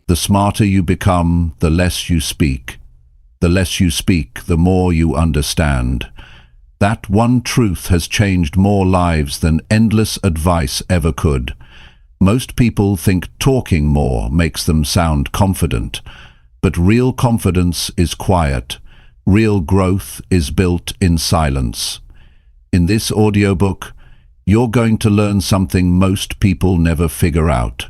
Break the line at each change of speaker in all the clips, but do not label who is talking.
The smarter you become, the less you speak. The less you speak, the more you understand. That one truth has changed more lives than endless advice ever could. Most people think talking more makes them sound confident, but real confidence is quiet. Real growth is built in silence. In this audiobook, you're going to learn something most people never figure out: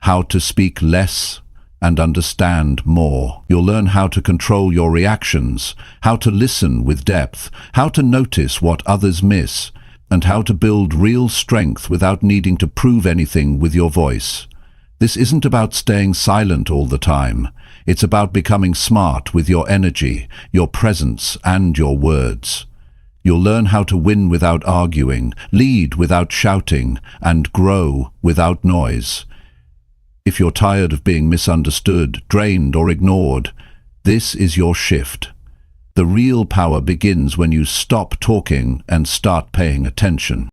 how to speak less and understand more. You'll learn how to control your reactions, how to listen with depth, how to notice what others miss, and how to build real strength without needing to prove anything with your voice. This isn't about staying silent all the time. It's about becoming smart with your energy, your presence, and your words. You'll learn how to win without arguing, lead without shouting, and grow without noise. If you're tired of being misunderstood, drained, or ignored, this is your shift. The real power begins when you stop talking and start paying attention.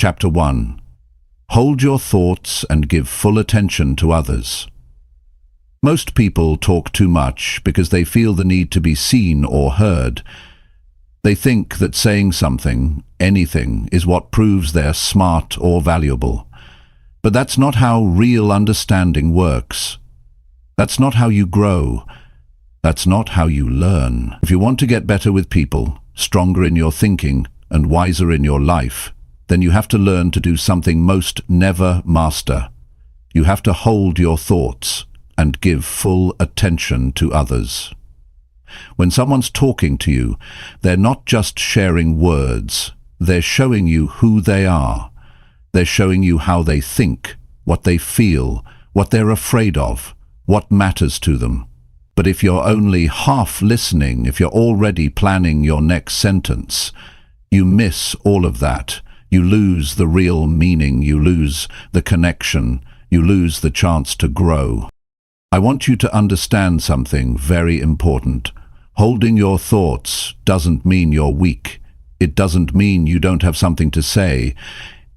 Chapter 1. Hold your thoughts and give full attention to others. Most people talk too much because they feel the need to be seen or heard. They think that saying something, anything, is what proves they're smart or valuable. But that's not how real understanding works. That's not how you grow. That's not how you learn. If you want to get better with people, stronger in your thinking, and wiser in your life, then you have to learn to do something most never master. You have to hold your thoughts and give full attention to others. When someone's talking to you, they're not just sharing words. They're showing you who they are. They're showing you how they think, what they feel, what they're afraid of, what matters to them. But if you're only half listening, if you're already planning your next sentence, you miss all of that. You lose the real meaning, you lose the connection, you lose the chance to grow. I want you to understand something very important. Holding your thoughts doesn't mean you're weak. It doesn't mean you don't have something to say.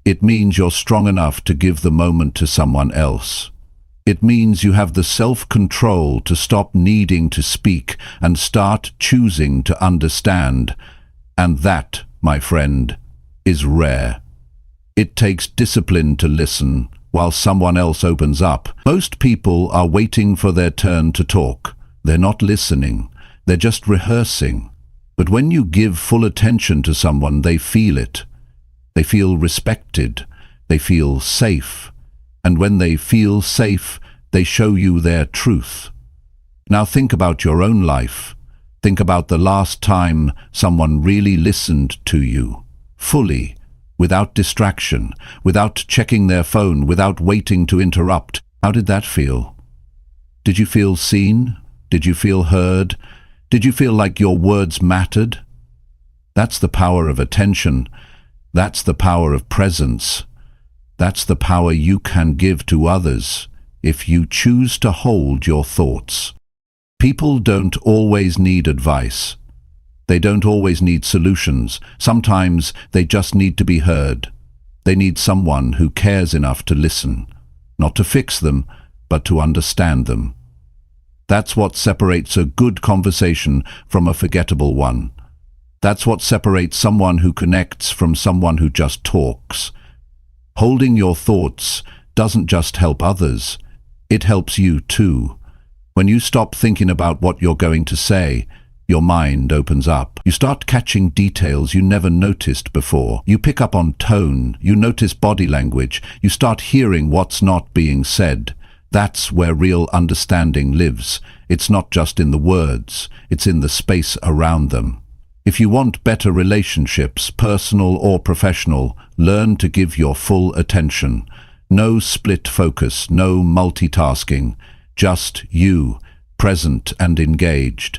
It means you're strong enough to give the moment to someone else. It means you have the self-control to stop needing to speak and start choosing to understand. And that, my friend, is rare. It takes discipline to listen while someone else opens up. Most people are waiting for their turn to talk. They're not listening. They're just rehearsing. But when you give full attention to someone, they feel it. They feel respected. They feel safe. And when they feel safe, they show you their truth. Now think about your own life. Think about the last time someone really listened to you, fully, without distraction, without checking their phone, without waiting to interrupt. How did that feel? Did you feel seen? Did you feel heard? Did you feel like your words mattered? That's the power of attention. That's the power of presence. That's the power you can give to others if you choose to hold your thoughts. People don't always need advice. They don't always need solutions. Sometimes they just need to be heard. They need someone who cares enough to listen, not to fix them, but to understand them. That's what separates a good conversation from a forgettable one. That's what separates someone who connects from someone who just talks. Holding your thoughts doesn't just help others, it helps you too. When you stop thinking about what you're going to say, your mind opens up. You start catching details you never noticed before. You pick up on tone, you notice body language, you start hearing what's not being said. That's where real understanding lives. It's not just in the words, it's in the space around them. If you want better relationships, personal or professional, learn to give your full attention. No split focus, no multitasking. Just you, present and engaged.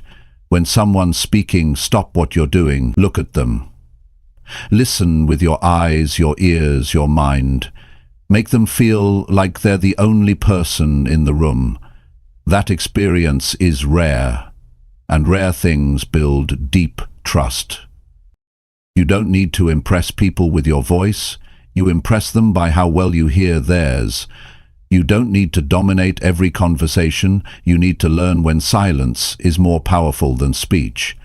When someone's speaking, stop what you're doing, look at them. Listen with your eyes, your ears, your mind. Make them feel like they're the only person in the room. That experience is rare, and rare things build deep trust. You don't need to impress people with your voice. You impress them by how well you hear theirs. You don't need to dominate every conversation. You need to learn when silence is more powerful than speech.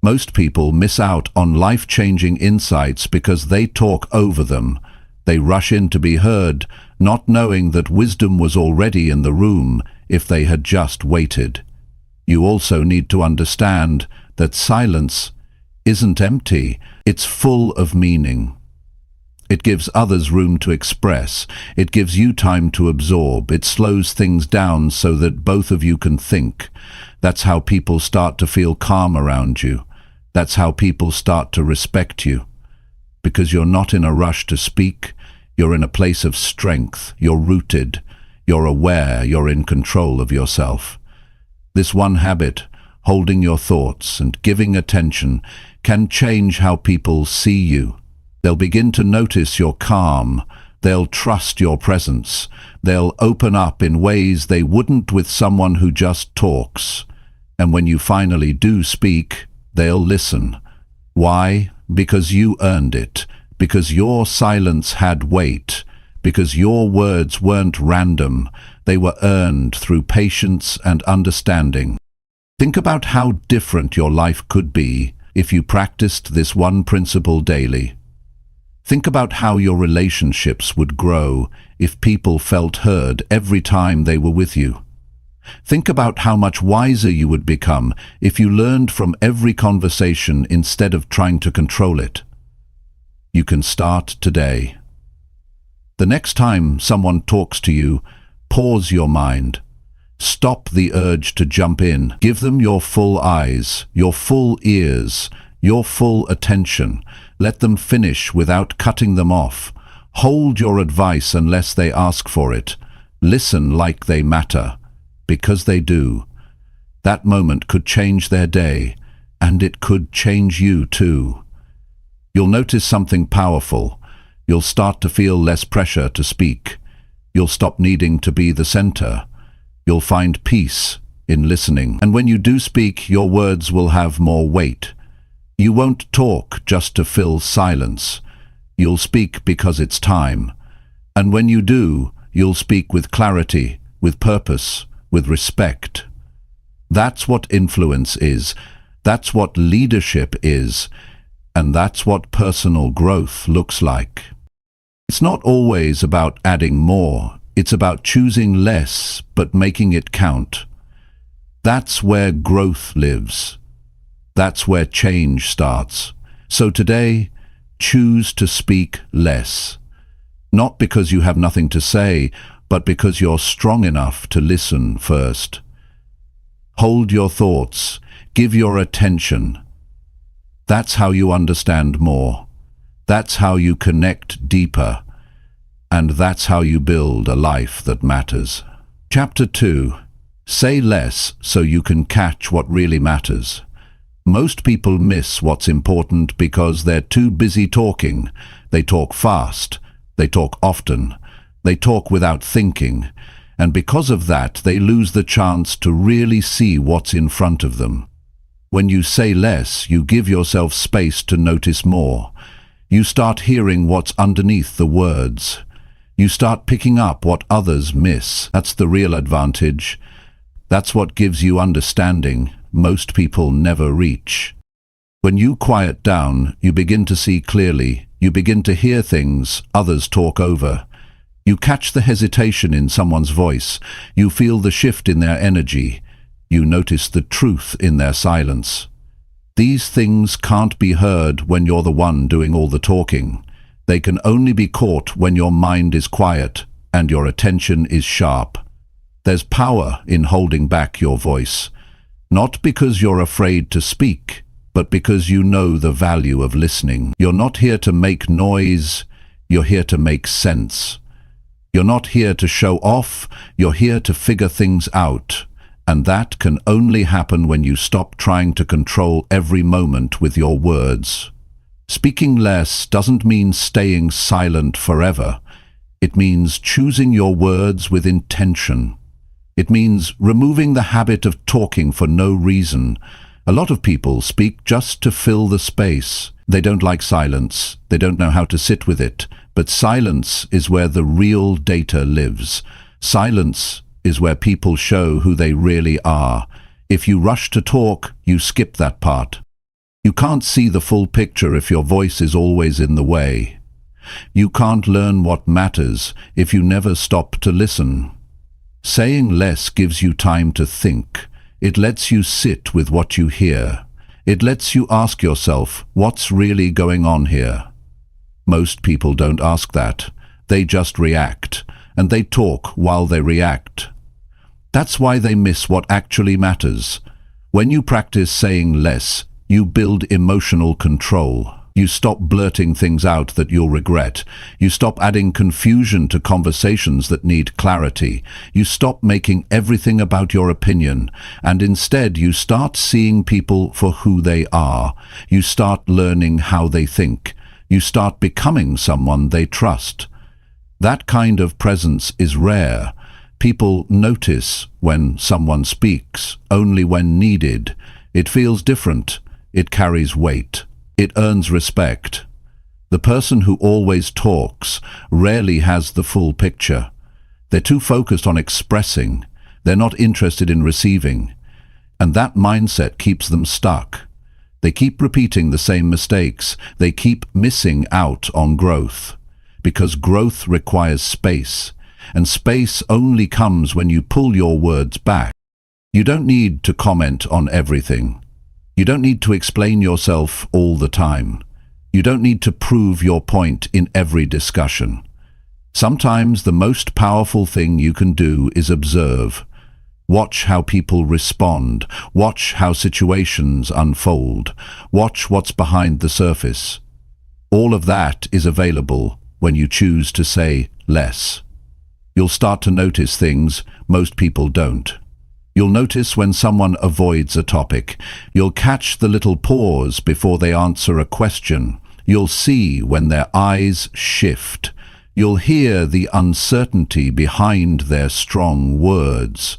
Most people miss out on life-changing insights because they talk over them. They rush in to be heard, not knowing that wisdom was already in the room if they had just waited. You also need to understand that silence isn't empty, it's full of meaning. It gives others room to express. It gives you time to absorb. It slows things down so that both of you can think. That's how people start to feel calm around you. That's how people start to respect you. Because you're not in a rush to speak, you're in a place of strength. You're rooted. You're aware. You're in control of yourself. This one habit, holding your thoughts and giving attention, can change how people see you. They'll begin to notice your calm. They'll trust your presence. They'll open up in ways they wouldn't with someone who just talks. And when you finally do speak, they'll listen. Why? Because you earned it. Because your silence had weight. Because your words weren't random. They were earned through patience and understanding. Think about how different your life could be if you practiced this one principle daily. Think about how your relationships would grow if people felt heard every time they were with you. Think about how much wiser you would become if you learned from every conversation instead of trying to control it. You can start today. The next time someone talks to you, pause your mind. Stop the urge to jump in. Give them your full eyes, your full ears, your full attention. Let them finish without cutting them off. Hold your advice unless they ask for it. Listen like they matter, because they do. That moment could change their day, and it could change you too. You'll notice something powerful. You'll start to feel less pressure to speak. You'll stop needing to be the center. You'll find peace in listening. And when you do speak, your words will have more weight. You won't talk just to fill silence. You'll speak because it's time. And when you do, you'll speak with clarity, with purpose, with respect. That's what influence is. That's what leadership is. And that's what personal growth looks like. It's not always about adding more. It's about choosing less, but making it count. That's where growth lives. That's where change starts. So today, choose to speak less. Not because you have nothing to say, but because you're strong enough to listen first. Hold your thoughts. Give your attention. That's how you understand more. That's how you connect deeper. And that's how you build a life that matters. Chapter 2. Say less so you can catch what really matters. Most people miss what's important because they're too busy talking. They talk fast. They talk often. They talk without thinking. And because of that, they lose the chance to really see what's in front of them. When you say less, you give yourself space to notice more. You start hearing what's underneath the words. You start picking up what others miss. That's the real advantage. That's what gives you understanding most people never reach. When you quiet down, you begin to see clearly. You begin to hear things others talk over. You catch the hesitation in someone's voice. You feel the shift in their energy. You notice the truth in their silence. These things can't be heard when you're the one doing all the talking. They can only be caught when your mind is quiet and your attention is sharp. There's power in holding back your voice. Not because you're afraid to speak, but because you know the value of listening. You're not here to make noise, you're here to make sense. You're not here to show off, you're here to figure things out. And that can only happen when you stop trying to control every moment with your words. Speaking less doesn't mean staying silent forever. It means choosing your words with intention. It means removing the habit of talking for no reason. A lot of people speak just to fill the space. They don't like silence. They don't know how to sit with it. But silence is where the real data lives. Silence is where people show who they really are. If you rush to talk, you skip that part. You can't see the full picture if your voice is always in the way. You can't learn what matters if you never stop to listen. Saying less gives you time to think. It lets you sit with what you hear. It lets you ask yourself, what's really going on here? Most people don't ask that. They just react, and they talk while they react. That's why they miss what actually matters. When you practice saying less, you build emotional control. You stop blurting things out that you'll regret. You stop adding confusion to conversations that need clarity. You stop making everything about your opinion, and instead you start seeing people for who they are. You start learning how they think. You start becoming someone they trust. That kind of presence is rare. People notice when someone speaks, only when needed. It feels different. It carries weight. It earns respect. The person who always talks rarely has the full picture. They're too focused on expressing. They're not interested in receiving. And that mindset keeps them stuck. They keep repeating the same mistakes. They keep missing out on growth. Because growth requires space. And space only comes when you pull your words back. You don't need to comment on everything. You don't need to explain yourself all the time. You don't need to prove your point in every discussion. Sometimes the most powerful thing you can do is observe. Watch how people respond. Watch how situations unfold. Watch what's behind the surface. All of that is available when you choose to say less. You'll start to notice things most people don't. You'll notice when someone avoids a topic. You'll catch the little pause before they answer a question. You'll see when their eyes shift. You'll hear the uncertainty behind their strong words.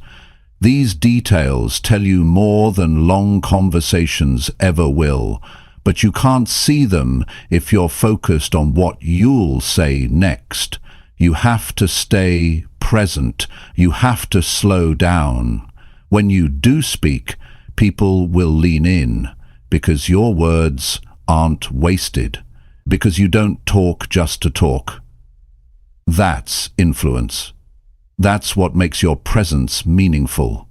These details tell you more than long conversations ever will, but you can't see them if you're focused on what you'll say next. You have to stay present. You have to slow down. When you do speak, people will lean in because your words aren't wasted, because you don't talk just to talk. That's influence. That's what makes your presence meaningful.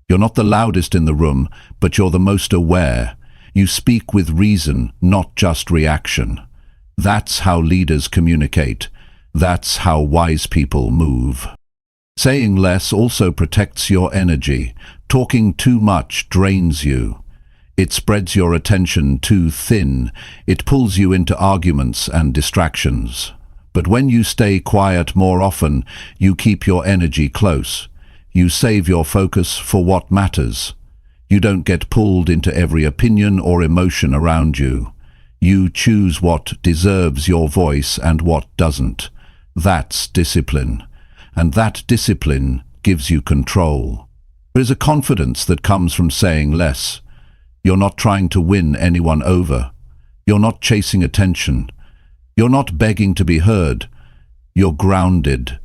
You're not the loudest in the room, but you're the most aware. You speak with reason, not just reaction. That's how leaders communicate. That's how wise people move. Saying less also protects your energy. Talking too much drains you. It spreads your attention too thin. It pulls you into arguments and distractions. But when you stay quiet more often, you keep your energy close. You save your focus for what matters. You don't get pulled into every opinion or emotion around you. You choose what deserves your voice and what doesn't. That's discipline. And that discipline gives you control. There is a confidence that comes from saying less. You're not trying to win anyone over. You're not chasing attention. You're not begging to be heard. You're grounded.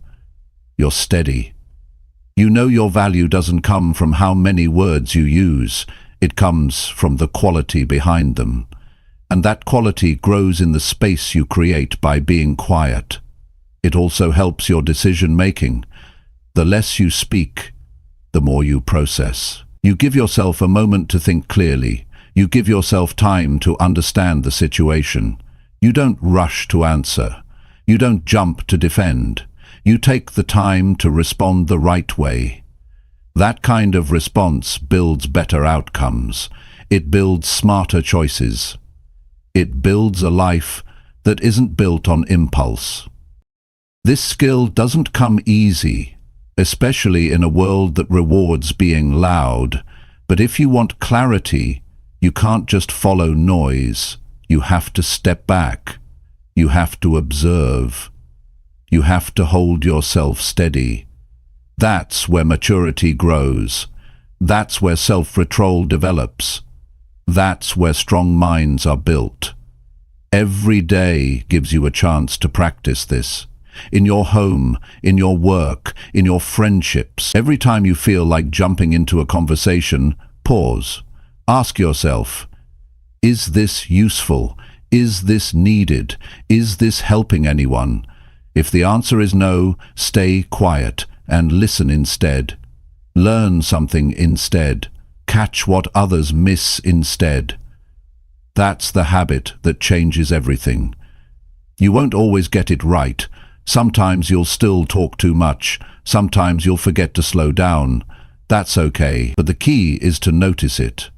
You're steady. You know your value doesn't come from how many words you use. It comes from the quality behind them. And that quality grows in the space you create by being quiet. It also helps your decision-making. The less you speak, the more you process. You give yourself a moment to think clearly. You give yourself time to understand the situation. You don't rush to answer. You don't jump to defend. You take the time to respond the right way. That kind of response builds better outcomes. It builds smarter choices. It builds a life that isn't built on impulse. This skill doesn't come easy, especially in a world that rewards being loud. But if you want clarity, you can't just follow noise. You have to step back. You have to observe. You have to hold yourself steady. That's where maturity grows. That's where self-control develops. That's where strong minds are built. Every day gives you a chance to practice this. in your home, in your work, in your friendships. Every time you feel like jumping into a conversation, pause. Ask yourself, is this useful? Is this needed? Is this helping anyone? If the answer is no, stay quiet and listen instead. Learn something instead. Catch what others miss instead. That's the habit that changes everything. You won't always get it right. Sometimes you'll still talk too much. Sometimes you'll forget to slow down. That's okay, but the key is to notice it.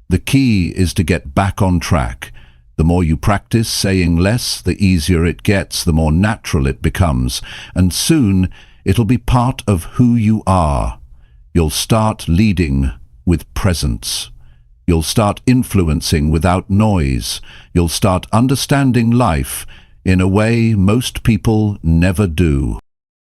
The key is to get back on track. The more you practice saying less, the easier it gets, the more natural it becomes, and soon it'll be part of who you are. You'll start leading with presence. You'll start influencing without noise. You'll start understanding life in a way most people never do.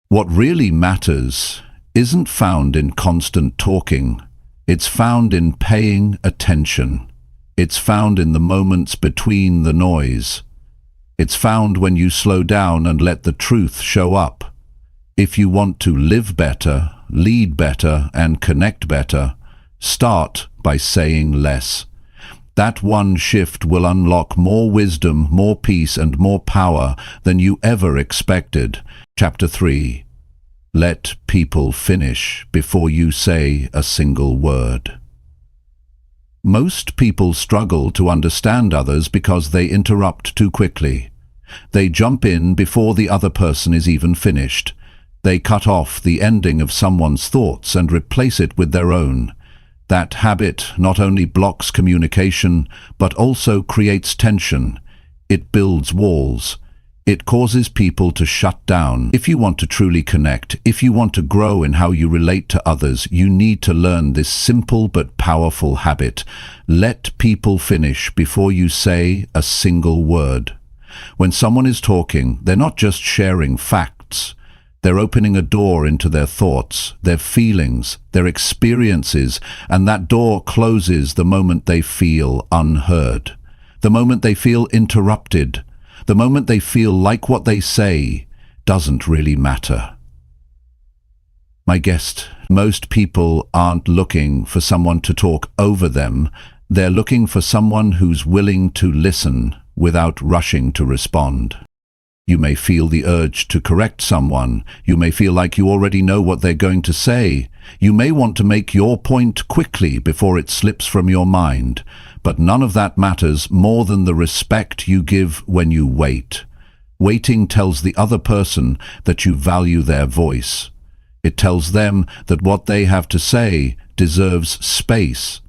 What really matters isn't found in constant talking. It's found in paying attention. It's found in the moments between the noise. It's found when you slow down and let the truth show up. If you want to live better, lead better, and connect better, start by saying less. That one shift will unlock more wisdom, more peace, and more power than you ever expected. Chapter 3. Let people finish before you say a single word. Most people struggle to understand others because they interrupt too quickly. They jump in before the other person is even finished. They cut off the ending of someone's thoughts and replace it with their own. That habit not only blocks communication, but also creates tension. It builds walls. It causes people to shut down. If you want to truly connect, if you want to grow in how you relate to others, you need to learn this simple but powerful habit. Let people finish before you say a single word. When someone is talking, they're not just sharing facts. They're opening a door into their thoughts, their feelings, their experiences, and that door closes the moment they feel unheard, the moment they feel interrupted, the moment they feel like what they say doesn't really matter. My guest, most people aren't looking for someone to talk over them. They're looking for someone who's willing to listen without rushing to respond. You may feel the urge to correct someone. You may feel like you already know what they're going to say. You may want to make your point quickly before it slips from your mind. But none of that matters more than the respect you give when you wait. Waiting tells the other person that you value their voice. It tells them that what they have to say deserves space.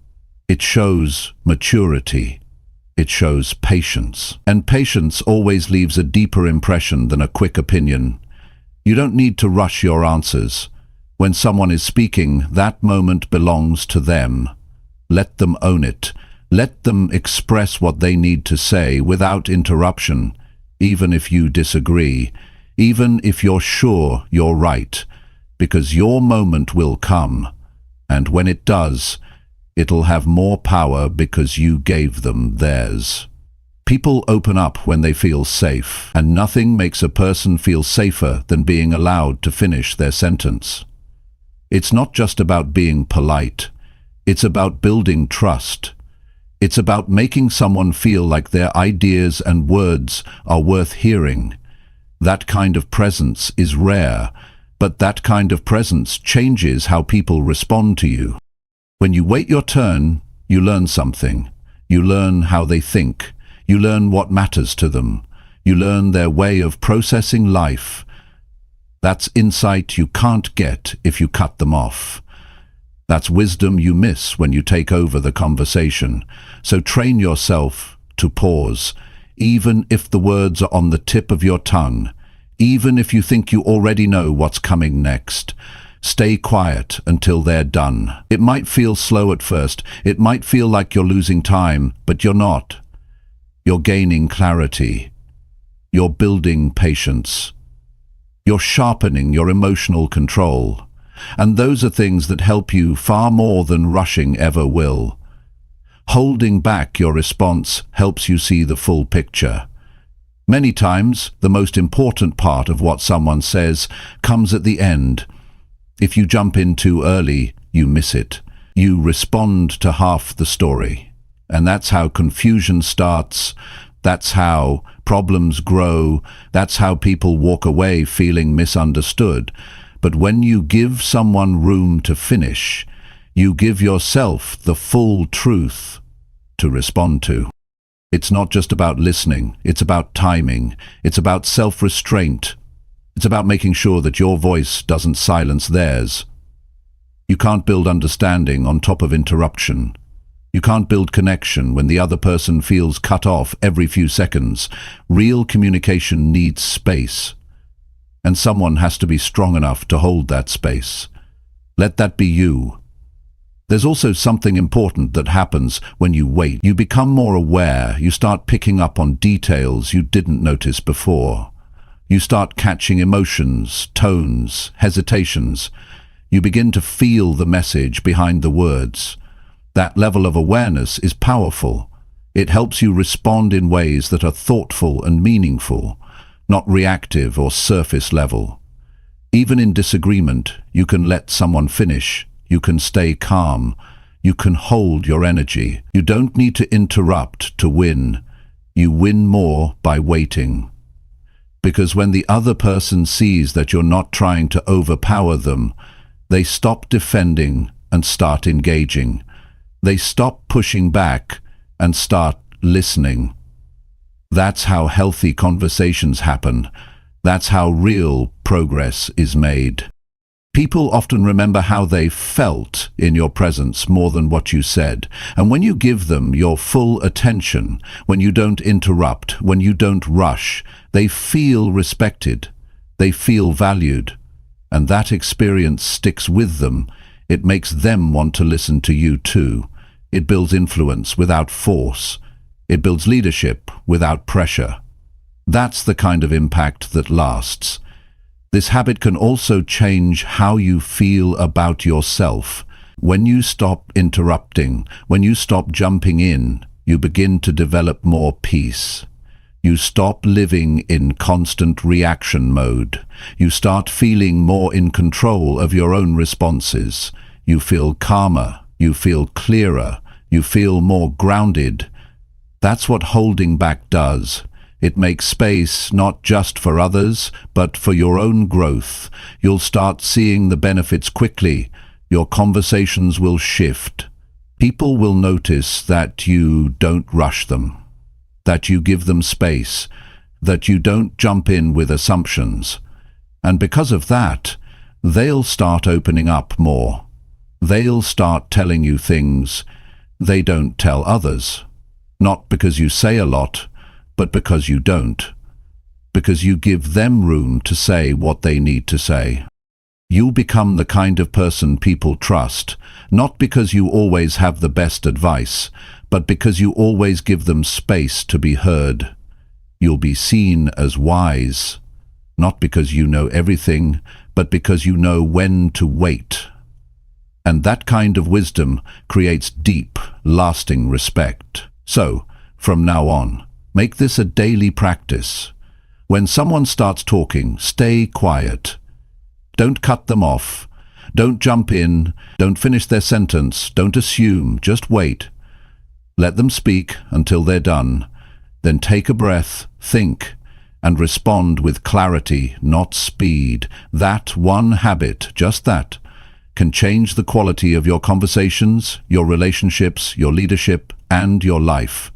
It shows maturity. It shows patience. And patience always leaves a deeper impression than a quick opinion. You don't need to rush your answers. When someone is speaking, that moment belongs to them. Let them own it. Let them express what they need to say without interruption, even if you disagree, even if you're sure you're right, because your moment will come, and when it does, it'll have more power because you gave them theirs. People open up when they feel safe, and nothing makes a person feel safer than being allowed to finish their sentence. It's not just about being polite. It's about building trust. It's about making someone feel like their ideas and words are worth hearing. That kind of presence is rare, but that kind of presence changes how people respond to you. When you wait your turn, you learn something. You learn how they think. You learn what matters to them. You learn their way of processing life. That's insight you can't get if you cut them off. That's wisdom you miss when you take over the conversation. So train yourself to pause, even if the words are on the tip of your tongue, even if you think you already know what's coming next. Stay quiet until they're done. It might feel slow at first. It might feel like you're losing time, but you're not. You're gaining clarity. You're building patience. You're sharpening your emotional control. And those are things that help you far more than rushing ever will. Holding back your response helps you see the full picture. Many times, the most important part of what someone says comes at the end. If you jump in too early, you miss it. You respond to half the story. And that's how confusion starts. That's how problems grow. That's how people walk away feeling misunderstood. But when you give someone room to finish, you give yourself the full truth to respond to. It's not just about listening, it's about timing, it's about self-restraint, it's about making sure that your voice doesn't silence theirs. You can't build understanding on top of interruption. You can't build connection when the other person feels cut off every few seconds. Real communication needs space, and someone has to be strong enough to hold that space. Let that be you. There's also something important that happens when you wait. You become more aware. You start picking up on details you didn't notice before. You start catching emotions, tones, hesitations. You begin to feel the message behind the words. That level of awareness is powerful. It helps you respond in ways that are thoughtful and meaningful, not reactive or surface level. Even in disagreement, you can let someone finish. You can stay calm. You can hold your energy. You don't need to interrupt to win. You win more by waiting. Because when the other person sees that you're not trying to overpower them, they stop defending and start engaging. They stop pushing back and start listening. That's how healthy conversations happen. That's how real progress is made. People often remember how they felt in your presence more than what you said. And when you give them your full attention, when you don't interrupt, when you don't rush, they feel respected. They feel valued. And that experience sticks with them. It makes them want to listen to you too. It builds influence without force. It builds leadership without pressure. That's the kind of impact that lasts. This habit can also change how you feel about yourself. When you stop interrupting, when you stop jumping in, you begin to develop more peace. You stop living in constant reaction mode. You start feeling more in control of your own responses. You feel calmer. You feel clearer. You feel more grounded. That's what holding back does. It makes space not just for others, but for your own growth. You'll start seeing the benefits quickly. Your conversations will shift. People will notice that you don't rush them, that you give them space, that you don't jump in with assumptions. And because of that, they'll start opening up more. They'll start telling you things they don't tell others. Not because you say a lot, but because you don't. Because you give them room to say what they need to say. You'll become the kind of person people trust, not because you always have the best advice, but because you always give them space to be heard. You'll be seen as wise, not because you know everything, but because you know when to wait. And that kind of wisdom creates deep, lasting respect. So, from now on, make this a daily practice. When someone starts talking, stay quiet. Don't cut them off. Don't jump in. Don't finish their sentence. Don't assume. Just wait. Let them speak until they're done. Then take a breath, think, and respond with clarity, not speed. That one habit, just that, can change the quality of your conversations, your relationships, your leadership, and your life.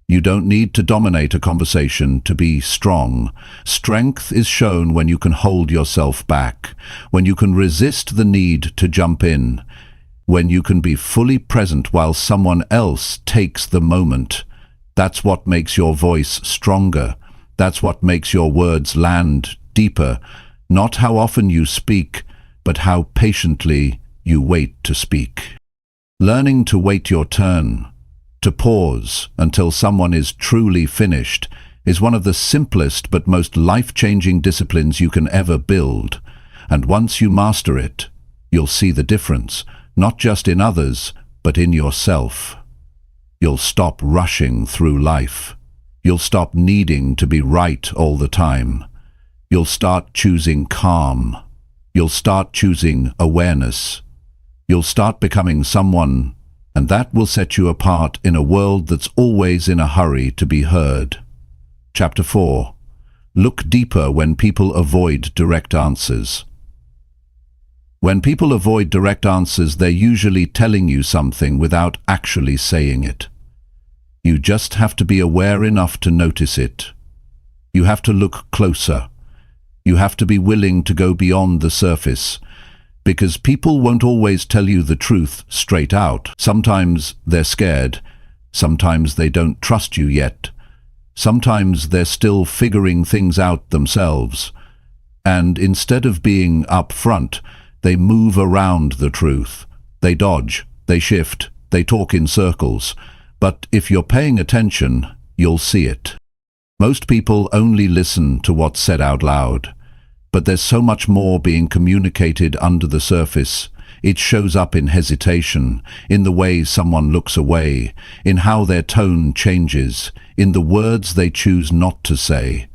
You don't need to dominate a conversation to be strong. Strength is shown when you can hold yourself back, when you can resist the need to jump in, when you can be fully present while someone else takes the moment. That's what makes your voice stronger. That's what makes your words land deeper. Not how often you speak, but how patiently you wait to speak. Learning to wait your turn, to pause until someone is truly finished, is one of the simplest but most life-changing disciplines you can ever build. And once you master it, you'll see the difference, not just in others, but in yourself. You'll stop rushing through life. You'll stop needing to be right all the time. You'll start choosing calm. You'll start choosing awareness. You'll start becoming someone, and that will set you apart in a world that's always in a hurry to be heard. Chapter 4. Look deeper when people avoid direct answers. When people avoid direct answers, they're usually telling you something without actually saying it. You just have to be aware enough to notice it. You have to look closer. You have to be willing to go beyond the surface, because people won't always tell you the truth straight out. Sometimes they're scared. Sometimes they don't trust you yet. Sometimes they're still figuring things out themselves. And instead of being upfront, they move around the truth. They dodge, they shift, they talk in circles. But if you're paying attention, you'll see it. Most people only listen to what's said out loud. But there's so much more being communicated under the surface. It shows up in hesitation, in the way someone looks away, in how their tone changes, in the words they choose not to say.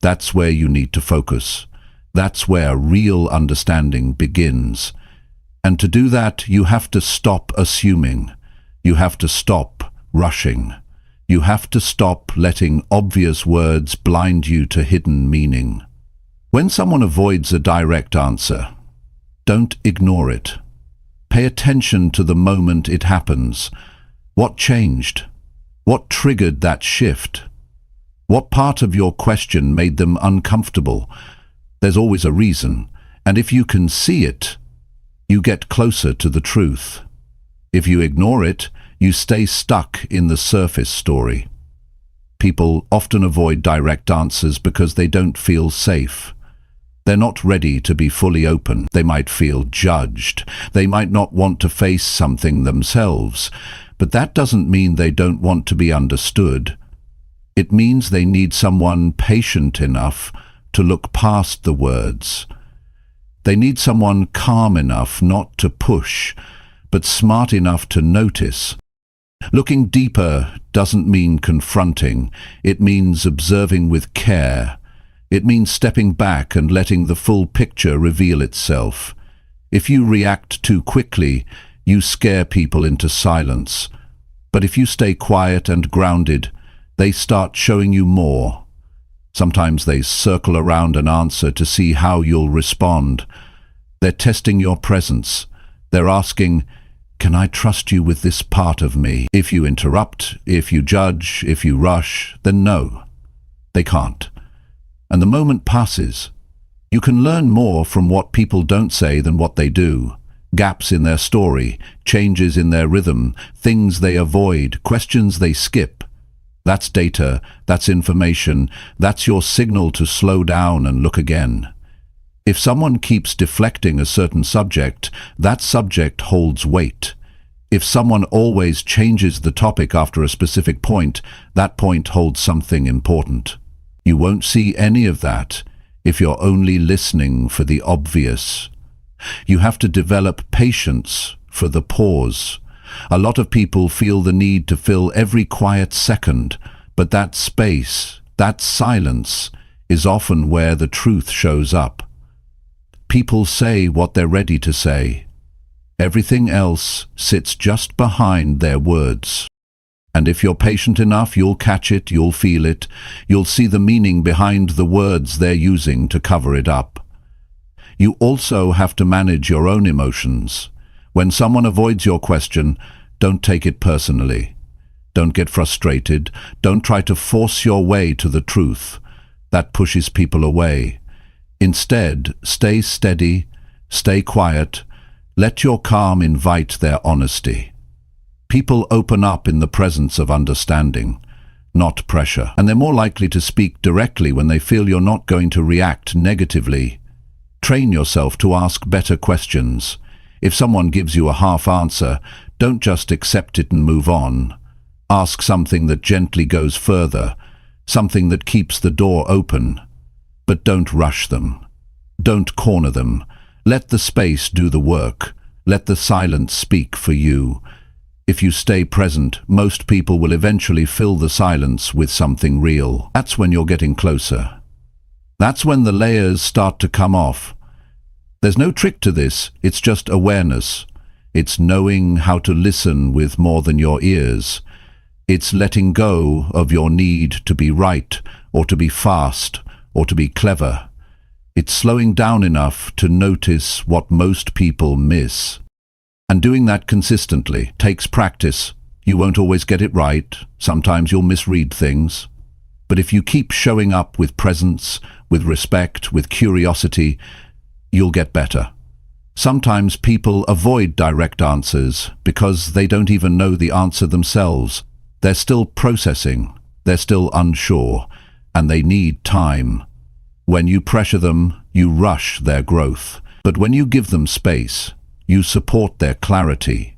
That's where you need to focus. That's where real understanding begins. And to do that, you have to stop assuming. You have to stop rushing. You have to stop letting obvious words blind you to hidden meaning. When someone avoids a direct answer, don't ignore it. Pay attention to the moment it happens. What changed? What triggered that shift? What part of your question made them uncomfortable? There's always a reason, and if you can see it, you get closer to the truth. If you ignore it, you stay stuck in the surface story. People often avoid direct answers because they don't feel safe. They're not ready to be fully open. They might feel judged. They might not want to face something themselves. But that doesn't mean they don't want to be understood. It means they need someone patient enough to look past the words. They need someone calm enough not to push, but smart enough to notice. Looking deeper doesn't mean confronting. It means observing with care. It means stepping back and letting the full picture reveal itself. If you react too quickly, you scare people into silence. But if you stay quiet and grounded, they start showing you more. Sometimes they circle around an answer to see how you'll respond. They're testing your presence. They're asking, "Can I trust you with this part of me?" If you interrupt, if you judge, if you rush, then no, they can't. And the moment passes. You can learn more from what people don't say than what they do. Gaps in their story, changes in their rhythm, things they avoid, questions they skip. That's data, that's information, that's your signal to slow down and look again. If someone keeps deflecting a certain subject, that subject holds weight. If someone always changes the topic after a specific point, that point holds something important. You won't see any of that if you're only listening for the obvious. You have to develop patience for the pause. A lot of people feel the need to fill every quiet second, but that space, that silence, is often where the truth shows up. People say what they're ready to say. Everything else sits just behind their words. And if you're patient enough, you'll catch it, you'll feel it, you'll see the meaning behind the words they're using to cover it up. You also have to manage your own emotions. When someone avoids your question, don't take it personally. Don't get frustrated. Don't try to force your way to the truth. That pushes people away. Instead, stay steady, stay quiet, let your calm invite their honesty. People open up in the presence of understanding, not pressure. And they're more likely to speak directly when they feel you're not going to react negatively. Train yourself to ask better questions. If someone gives you a half answer, don't just accept it and move on. Ask something that gently goes further, something that keeps the door open. But don't rush them. Don't corner them. Let the space do the work. Let the silence speak for you. If you stay present, most people will eventually fill the silence with something real. That's when you're getting closer. That's when the layers start to come off. There's no trick to this, it's just awareness. It's knowing how to listen with more than your ears. It's letting go of your need to be right, or to be fast, or to be clever. It's slowing down enough to notice what most people miss. And doing that consistently takes practice. You won't always get it right. Sometimes you'll misread things. But if you keep showing up with presence, with respect, with curiosity, you'll get better. Sometimes people avoid direct answers because they don't even know the answer themselves. They're still processing, they're still unsure, and they need time. When you pressure them, you rush their growth. But when you give them space, you support their clarity.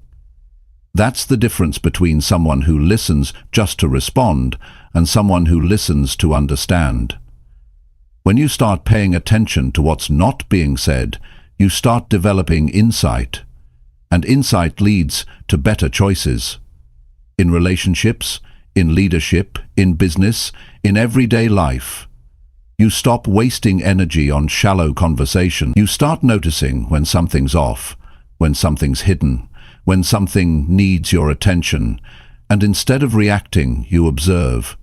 That's the difference between someone who listens just to respond and someone who listens to understand. When you start paying attention to what's not being said, you start developing insight. And insight leads to better choices. In relationships, in leadership, in business, in everyday life. You stop wasting energy on shallow conversation. You start noticing when something's off, when something's hidden, when something needs your attention, and instead of reacting, you observe.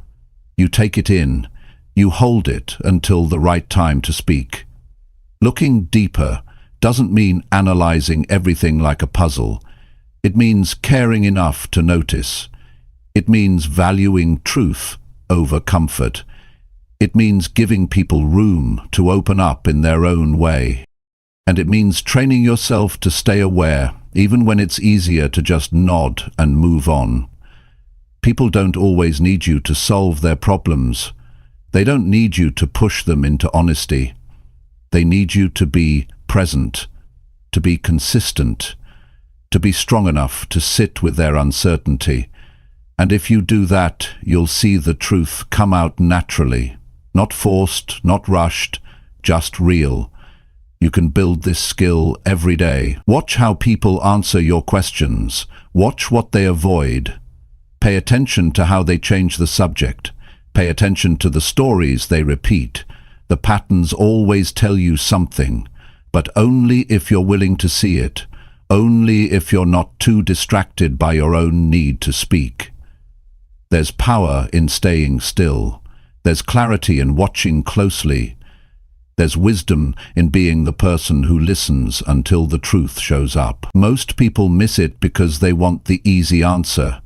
You take it in, you hold it until the right time to speak. Looking deeper doesn't mean analyzing everything like a puzzle. It means caring enough to notice. It means valuing truth over comfort. It means giving people room to open up in their own way. And it means training yourself to stay aware, even when it's easier to just nod and move on. People don't always need you to solve their problems. They don't need you to push them into honesty. They need you to be present, to be consistent, to be strong enough to sit with their uncertainty. And if you do that, you'll see the truth come out naturally, not forced, not rushed, just real. You can build this skill every day. Watch how people answer your questions. Watch what they avoid. Pay attention to how they change the subject. Pay attention to the stories they repeat. The patterns always tell you something, but only if you're willing to see it. Only if you're not too distracted by your own need to speak. There's power in staying still. There's clarity in watching closely. There's wisdom in being the person who listens until the truth shows up. Most people miss it because they want the easy answer.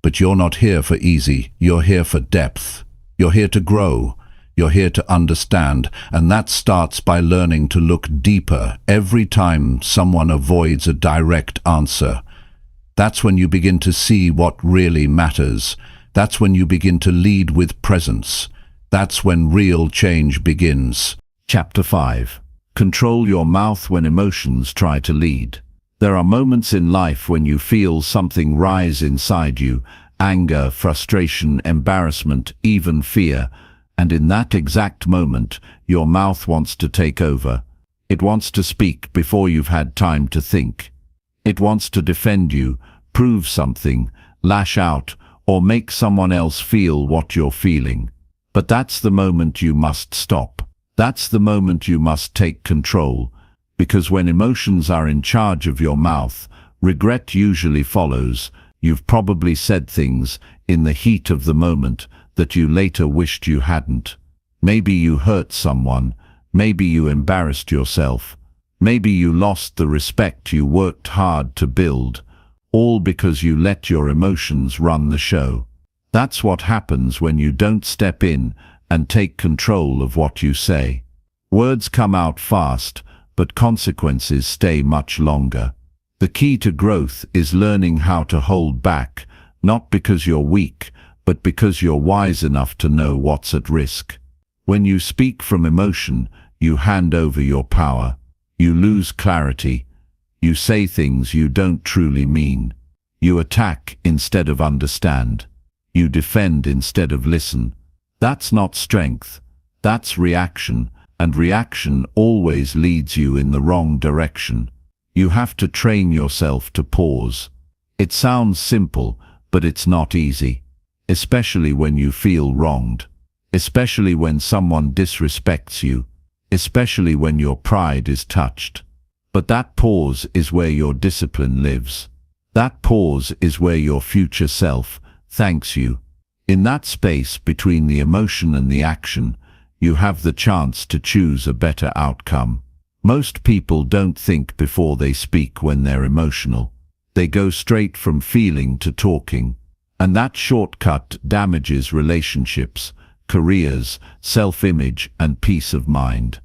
But you're not here for easy, you're here for depth. You're here to grow. You're here to understand, and that starts by learning to look deeper every time someone avoids a direct answer. That's when you begin to see what really matters. That's when you begin to lead with presence. That's when real change begins.
Chapter 5. Control your mouth when emotions try to lead. There are moments in life when you feel something rise inside you, anger, frustration, embarrassment, even fear, and in that exact moment, your mouth wants to take over. It wants to speak before you've had time to think. It wants to defend you, prove something, lash out, or make someone else feel what you're feeling. But that's the moment you must stop. That's the moment you must take control, because when emotions are in charge of your mouth, regret usually follows. You've probably said things in the heat of the moment that you later wished you hadn't. Maybe you hurt someone, maybe you embarrassed yourself, maybe you lost the respect you worked hard to build, all because you let your emotions run the show. That's what happens when you don't step in and take control of what you say. Words come out fast, but consequences stay much longer. The key to growth is learning how to hold back, not because you're weak, but because you're wise enough to know what's at risk. When you speak from emotion, you hand over your power. You lose clarity. You say things you don't truly mean. You attack instead of understand. You defend instead of listen. That's not strength. That's reaction, and reaction always leads you in the wrong direction. You have to train yourself to pause. It sounds simple, but it's not easy. Especially when you feel wronged. Especially when someone disrespects you. Especially when your pride is touched. But that pause is where your discipline lives. That pause is where your future self thanks you. In that space between the emotion and the action, you have the chance to choose a better outcome. Most people don't think before they speak when they're emotional. They go straight from feeling to talking. And that shortcut damages relationships, careers, self-image, and peace of mind.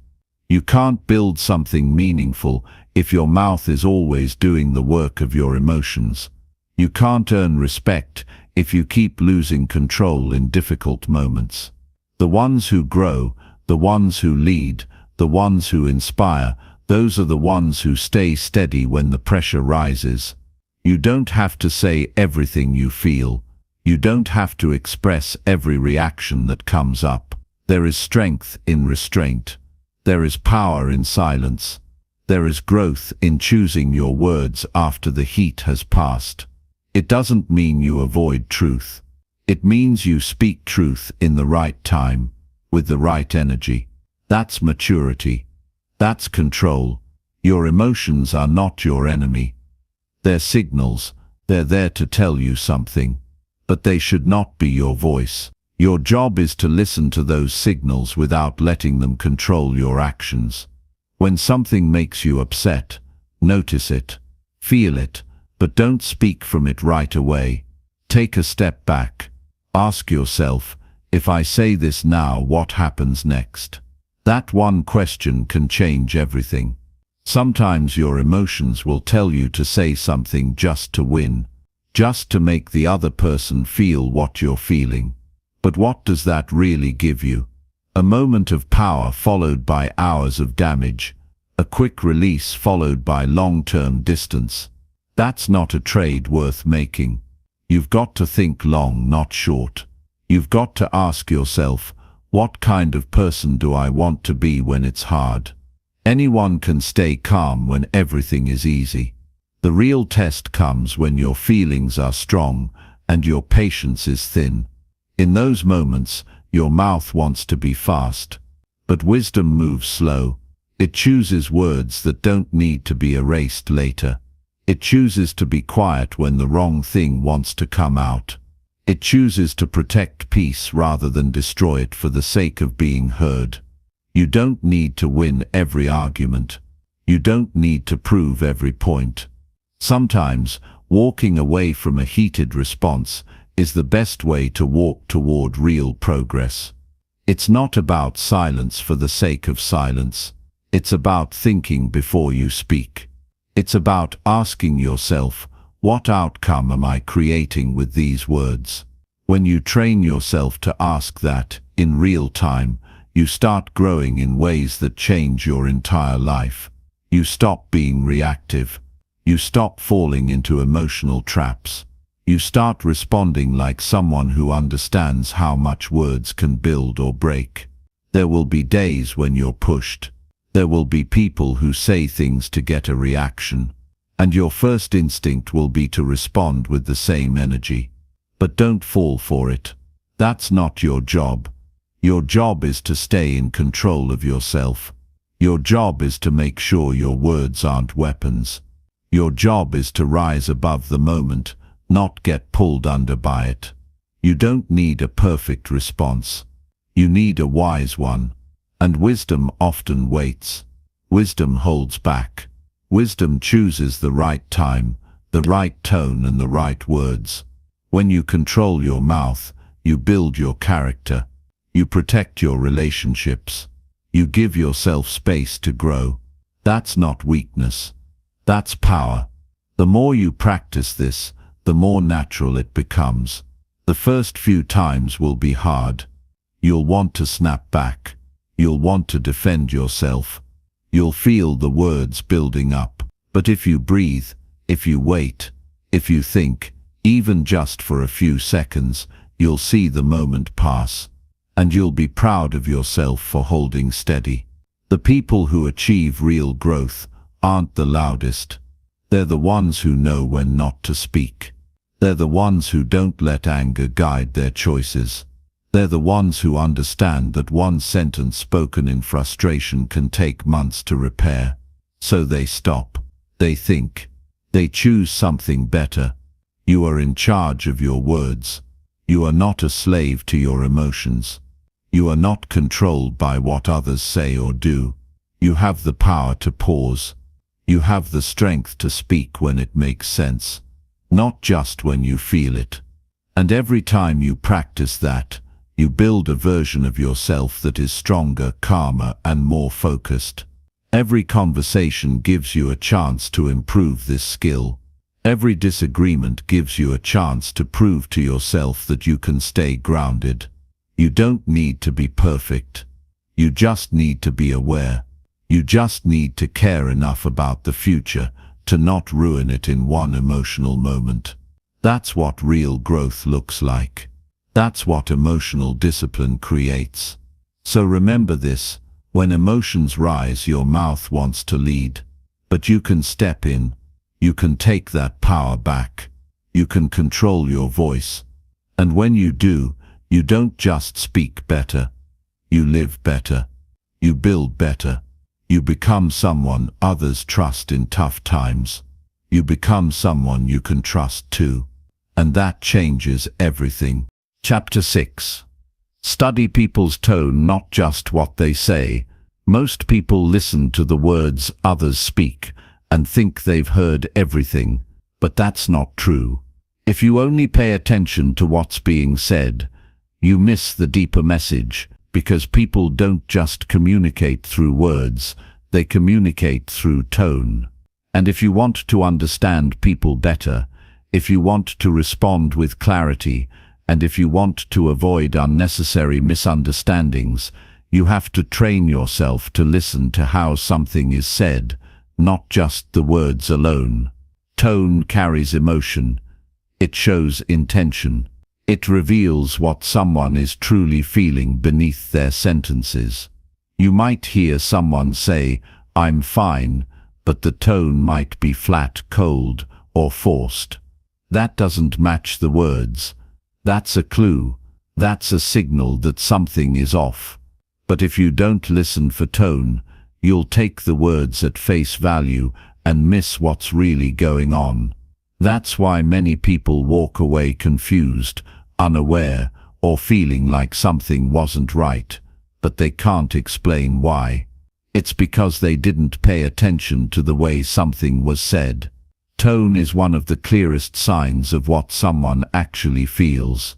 You can't build something meaningful if your mouth is always doing the work of your emotions. You can't earn respect if you keep losing control in difficult moments. The ones who grow, the ones who lead, the ones who inspire, those are the ones who stay steady when the pressure rises. You don't have to say everything you feel. You don't have to express every reaction that comes up. There is strength in restraint. There is power in silence. There is growth in choosing your words after the heat has passed. It doesn't mean you avoid truth. It means you speak truth in the right time, with the right energy. That's maturity. That's control. Your emotions are not your enemy. They're signals. They're there to tell you something. But they should not be your voice. Your job is to listen to those signals without letting them control your actions. When something makes you upset, notice it, feel it, but don't speak from it right away. Take a step back. Ask yourself, if I say this now, what happens next? That one question can change everything. Sometimes your emotions will tell you to say something just to win, just to make the other person feel what you're feeling. But what does that really give you? A moment of power followed by hours of damage. A quick release followed by long-term distance. That's not a trade worth making. You've got to think long, not short. You've got to ask yourself, what kind of person do I want to be when it's hard? Anyone can stay calm when everything is easy. The real test comes when your feelings are strong and your patience is thin. In those moments, your mouth wants to be fast. But wisdom moves slow. It chooses words that don't need to be erased later. It chooses to be quiet when the wrong thing wants to come out. It chooses to protect peace rather than destroy it for the sake of being heard. You don't need to win every argument. You don't need to prove every point. Sometimes, walking away from a heated response is the best way to walk toward real progress. It's not about silence for the sake of silence. It's about thinking before you speak. It's about asking yourself, what outcome am I creating with these words? When you train yourself to ask that, in real time, you start growing in ways that change your entire life. You stop being reactive. You stop falling into emotional traps. You start responding like someone who understands how much words can build or break. There will be days when you're pushed. There will be people who say things to get a reaction. And your first instinct will be to respond with the same energy. But don't fall for it. That's not your job. Your job is to stay in control of yourself. Your job is to make sure your words aren't weapons. Your job is to rise above the moment, not get pulled under by it. You don't need a perfect response. You need a wise one. And wisdom often waits. Wisdom holds back. Wisdom chooses the right time, the right tone, and the right words. When you control your mouth, you build your character. You protect your relationships. You give yourself space to grow. That's not weakness. That's power. The more you practice this, the more natural it becomes. The first few times will be hard. You'll want to snap back. You'll want to defend yourself. You'll feel the words building up. But if you breathe, if you wait, if you think, even just for a few seconds, you'll see the moment pass. And you'll be proud of yourself for holding steady. The people who achieve real growth aren't the loudest. They're the ones who know when not to speak. They're the ones who don't let anger guide their choices. They're the ones who understand that one sentence spoken in frustration can take months to repair. So they stop. They think. They choose something better. You are in charge of your words. You are not a slave to your emotions. You are not controlled by what others say or do. You have the power to pause. You have the strength to speak when it makes sense, not just when you feel it. And every time you practice that, you build a version of yourself that is stronger, calmer, and more focused. Every conversation gives you a chance to improve this skill. Every disagreement gives you a chance to prove to yourself that you can stay grounded. You don't need to be perfect. You just need to be aware. You just need to care enough about the future to not ruin it in one emotional moment. That's what real growth looks like. That's what emotional discipline creates. So remember this, when emotions rise, your mouth wants to lead. But you can step in. You can take that power back. You can control your voice. And when you do, you don't just speak better. You live better. You build better. You become someone others trust in tough times. You become someone you can trust too. And that changes everything. Chapter 6. Study people's tone, not just what they say. Most people listen to the words others speak and think they've heard everything, but that's not true. If you only pay attention to what's being said, you miss the deeper message, because people don't just communicate through words, they communicate through tone. And if you want to understand people better, if you want to respond with clarity, and if you want to avoid unnecessary misunderstandings, you have to train yourself to listen to how something is said, not just the words alone. Tone carries emotion. It shows intention. It reveals what someone is truly feeling beneath their sentences. You might hear someone say, "I'm fine," but the tone might be flat, cold, or forced. That doesn't match the words. That's a clue. That's a signal that something is off. But if you don't listen for tone, you'll take the words at face value and miss what's really going on. That's why many people walk away confused, unaware, or feeling like something wasn't right, but they can't explain why. It's because they didn't pay attention to the way something was said. Tone is one of the clearest signs of what someone actually feels.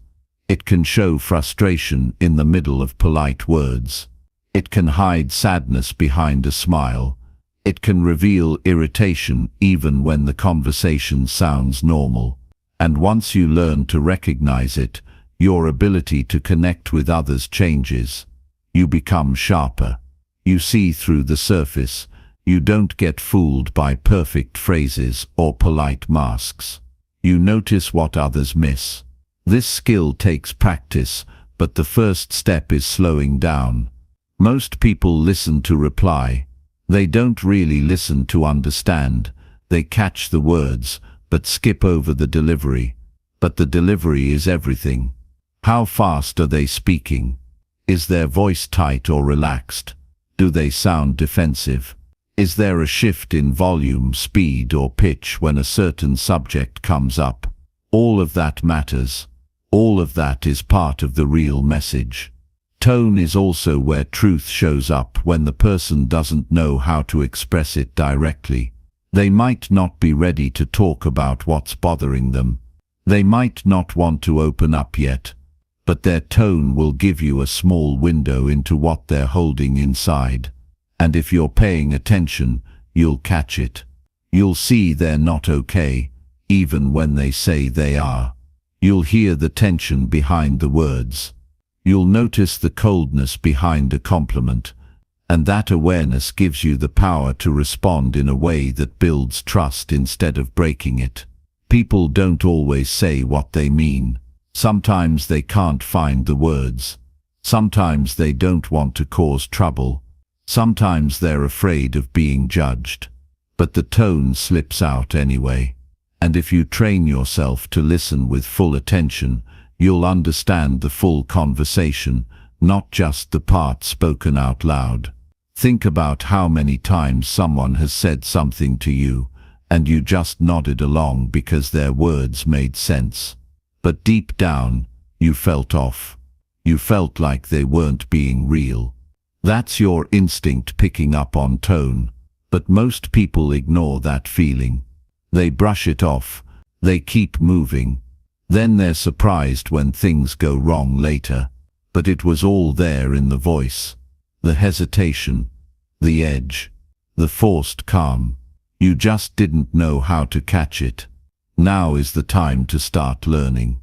It can show frustration in the middle of polite words. It can hide sadness behind a smile. It can reveal irritation even when the conversation sounds normal. And once you learn to recognize it, your ability to connect with others changes. You become sharper. You see through the surface. You don't get fooled by perfect phrases or polite masks. You notice what others miss. This skill takes practice, but the first step is slowing down. Most people listen to reply. They don't really listen to understand. They catch the words, but skip over the delivery. But the delivery is everything. How fast are they speaking? Is their voice tight or relaxed? Do they sound defensive? Is there a shift in volume, speed, or pitch when a certain subject comes up? All of that matters. All of that is part of the real message. Tone is also where truth shows up when the person doesn't know how to express it directly. They might not be ready to talk about what's bothering them. They might not want to open up yet, but their tone will give you a small window into what they're holding inside. And if you're paying attention, you'll catch it. You'll see they're not okay, even when they say they are. You'll hear the tension behind the words. You'll notice the coldness behind a compliment, and that awareness gives you the power to respond in a way that builds trust instead of breaking it. People don't always say what they mean. Sometimes they can't find the words. Sometimes they don't want to cause trouble. Sometimes they're afraid of being judged. but the tone slips out anyway. And if you train yourself to listen with full attention, you'll understand the full conversation, not just the part spoken out loud. Think about how many times someone has said something to you, and you just nodded along because their words made sense. But deep down, you felt off. You felt like they weren't being real. That's your instinct picking up on tone. But most people ignore that feeling. They brush it off. They keep moving. Then they're surprised when things go wrong later. But it was all there in the voice. The hesitation, the edge, the forced calm. You just didn't know how to catch it. Now is the time to start learning.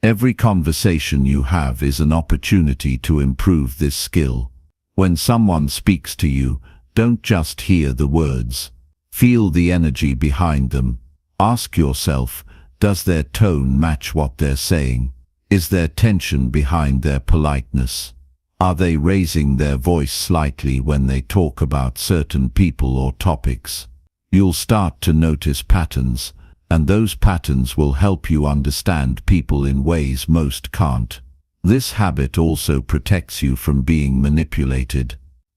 Every conversation you have is an opportunity to improve this skill. When someone speaks to you, don't just hear the words. Feel the energy behind them. Ask yourself, does their tone match what they're saying? Is there tension behind their politeness? Are they raising their voice slightly when they talk about certain people or topics? You'll start to notice patterns, and those patterns will help you understand people in ways most can't. This habit also protects you from being manipulated.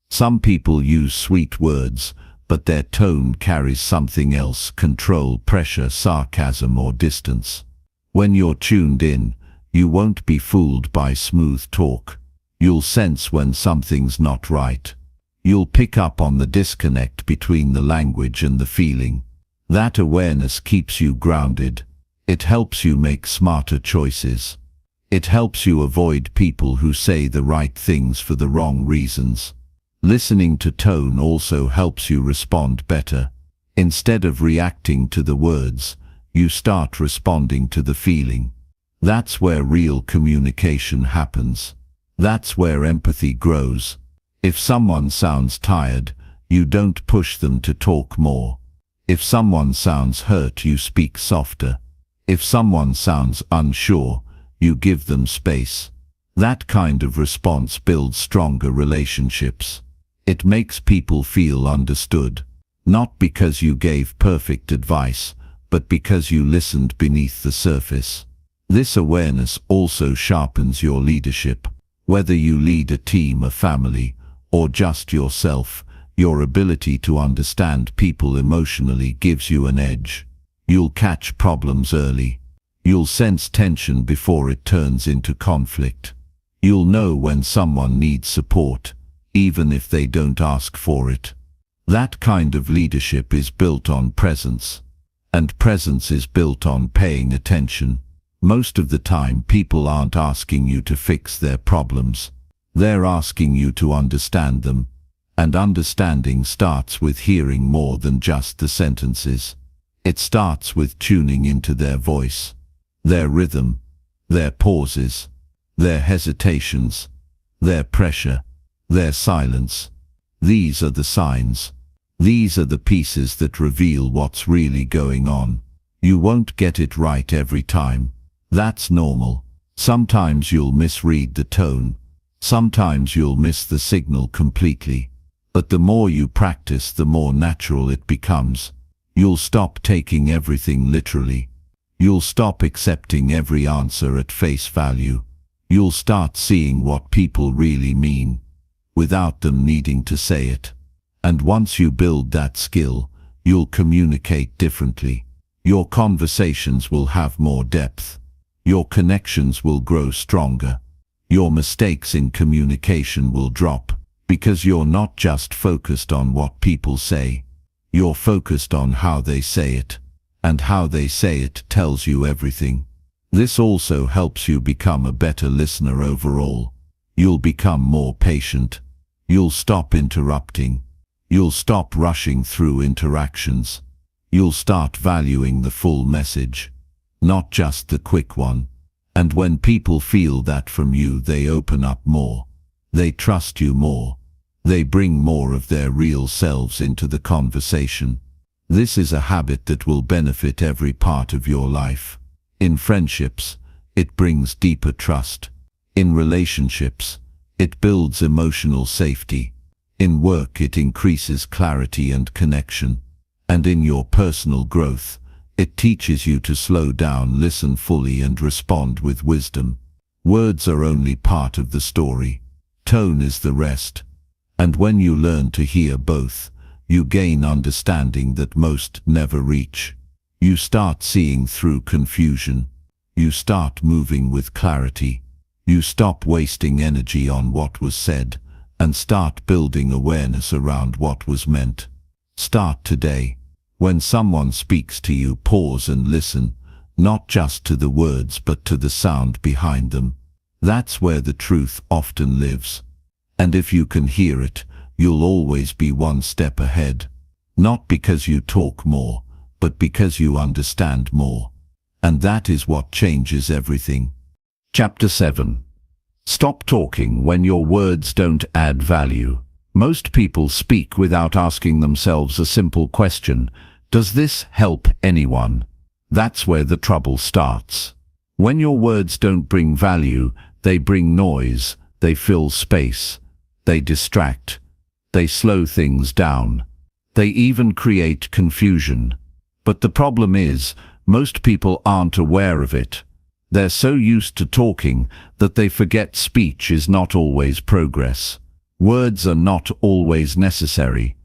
Some people use sweet words, but their tone carries something else: control, pressure, sarcasm, or distance. When you're tuned in, you won't be fooled by smooth talk. You'll sense when something's not right. You'll pick up on the disconnect between the language and the feeling. That awareness keeps you grounded. It helps you make smarter choices. It helps you avoid people who say the right things for the wrong reasons. Listening to tone also helps you respond better. Instead of reacting to the words, you start responding to the feeling. That's where real communication happens. That's where empathy grows. If someone sounds tired, you don't push them to talk more. If someone sounds hurt, you speak softer. If someone sounds unsure, you give them space. That kind of response builds stronger relationships. It makes people feel understood, not because you gave perfect advice, but because you listened beneath the surface. This awareness also sharpens your leadership. Whether you lead a team, a family, or just yourself, your ability to understand people emotionally gives you an edge. You'll catch problems early. You'll sense tension before it turns into conflict. You'll know when someone needs support, even if they don't ask for it. That kind of leadership is built on presence, and presence is built on paying attention. Most of the time, people aren't asking you to fix their problems. They're asking you to understand them. And understanding starts with hearing more than just the sentences. It starts with tuning into their voice, their rhythm, their pauses, their hesitations, their pressure, their silence. These are the signs. These are the pieces that reveal what's really going on. You won't get it right every time. That's normal. Sometimes you'll misread the tone. Sometimes you'll miss the signal completely. But the more you practice, the more natural it becomes. You'll stop taking everything literally. You'll stop accepting every answer at face value. You'll start seeing what people really mean, without them needing to say it. And once you build that skill, you'll communicate differently. Your conversations will have more depth. Your connections will grow stronger. Your mistakes in communication will drop, because you're not just focused on what people say. You're focused on how they say it. And how they say it tells you everything. This also helps you become a better listener overall. You'll become more patient. You'll stop interrupting. You'll stop rushing through interactions. You'll start valuing the full message, not just the quick one. And when people feel that from you, they open up more. They trust you more. They bring more of their real selves into the conversation. This is a habit that will benefit every part of your life. In friendships, it brings deeper trust. In relationships, it builds emotional safety. In work, it increases clarity and connection. And in your personal growth, it teaches you to slow down, listen fully, and respond with wisdom. Words are only part of the story. Tone is the rest. And when you learn to hear both, you gain understanding that most never reach. You start seeing through confusion. You start moving with clarity. You stop wasting energy on what was said and start building awareness around what was meant. Start today. When someone speaks to you, pause and listen, not just to the words but to the sound behind them. That's where the truth often lives. And if you can hear it, you'll always be one step ahead. Not because you talk more, but because you understand more. And that is what changes everything.
Chapter 7. Stop talking when your words don't add value. Most people speak without asking themselves a simple question: does this help anyone? That's where the trouble starts. When your words don't bring value, they bring noise, they fill space, they distract, they slow things down, they even create confusion. But the problem is, most people aren't aware of it. They're so used to talking that they forget speech is not always progress. Words are not always necessary,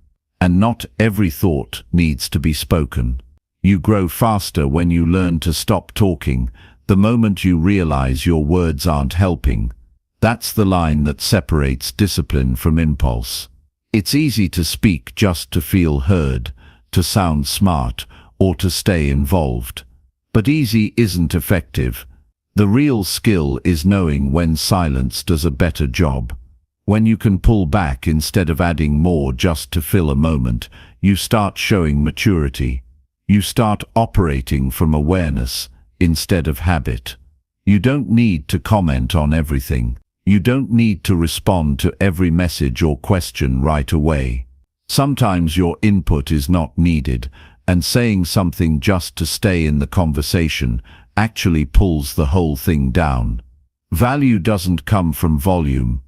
and not every thought needs to be spoken. You grow faster when you learn to stop talking, the moment you realize your words aren't helping. That's the line that separates discipline from impulse. It's easy to speak just to feel heard, to sound smart, or to stay involved. But easy isn't effective. The real skill is knowing when silence does a better job. When you can pull back instead of adding more just to fill a moment, you start showing maturity. You start operating from awareness instead of habit. You don't need to comment on everything. You don't need to respond to every message or question right away. Sometimes your input is not needed, and saying something just to stay in the conversation actually pulls the whole thing down. Value doesn't come from volume.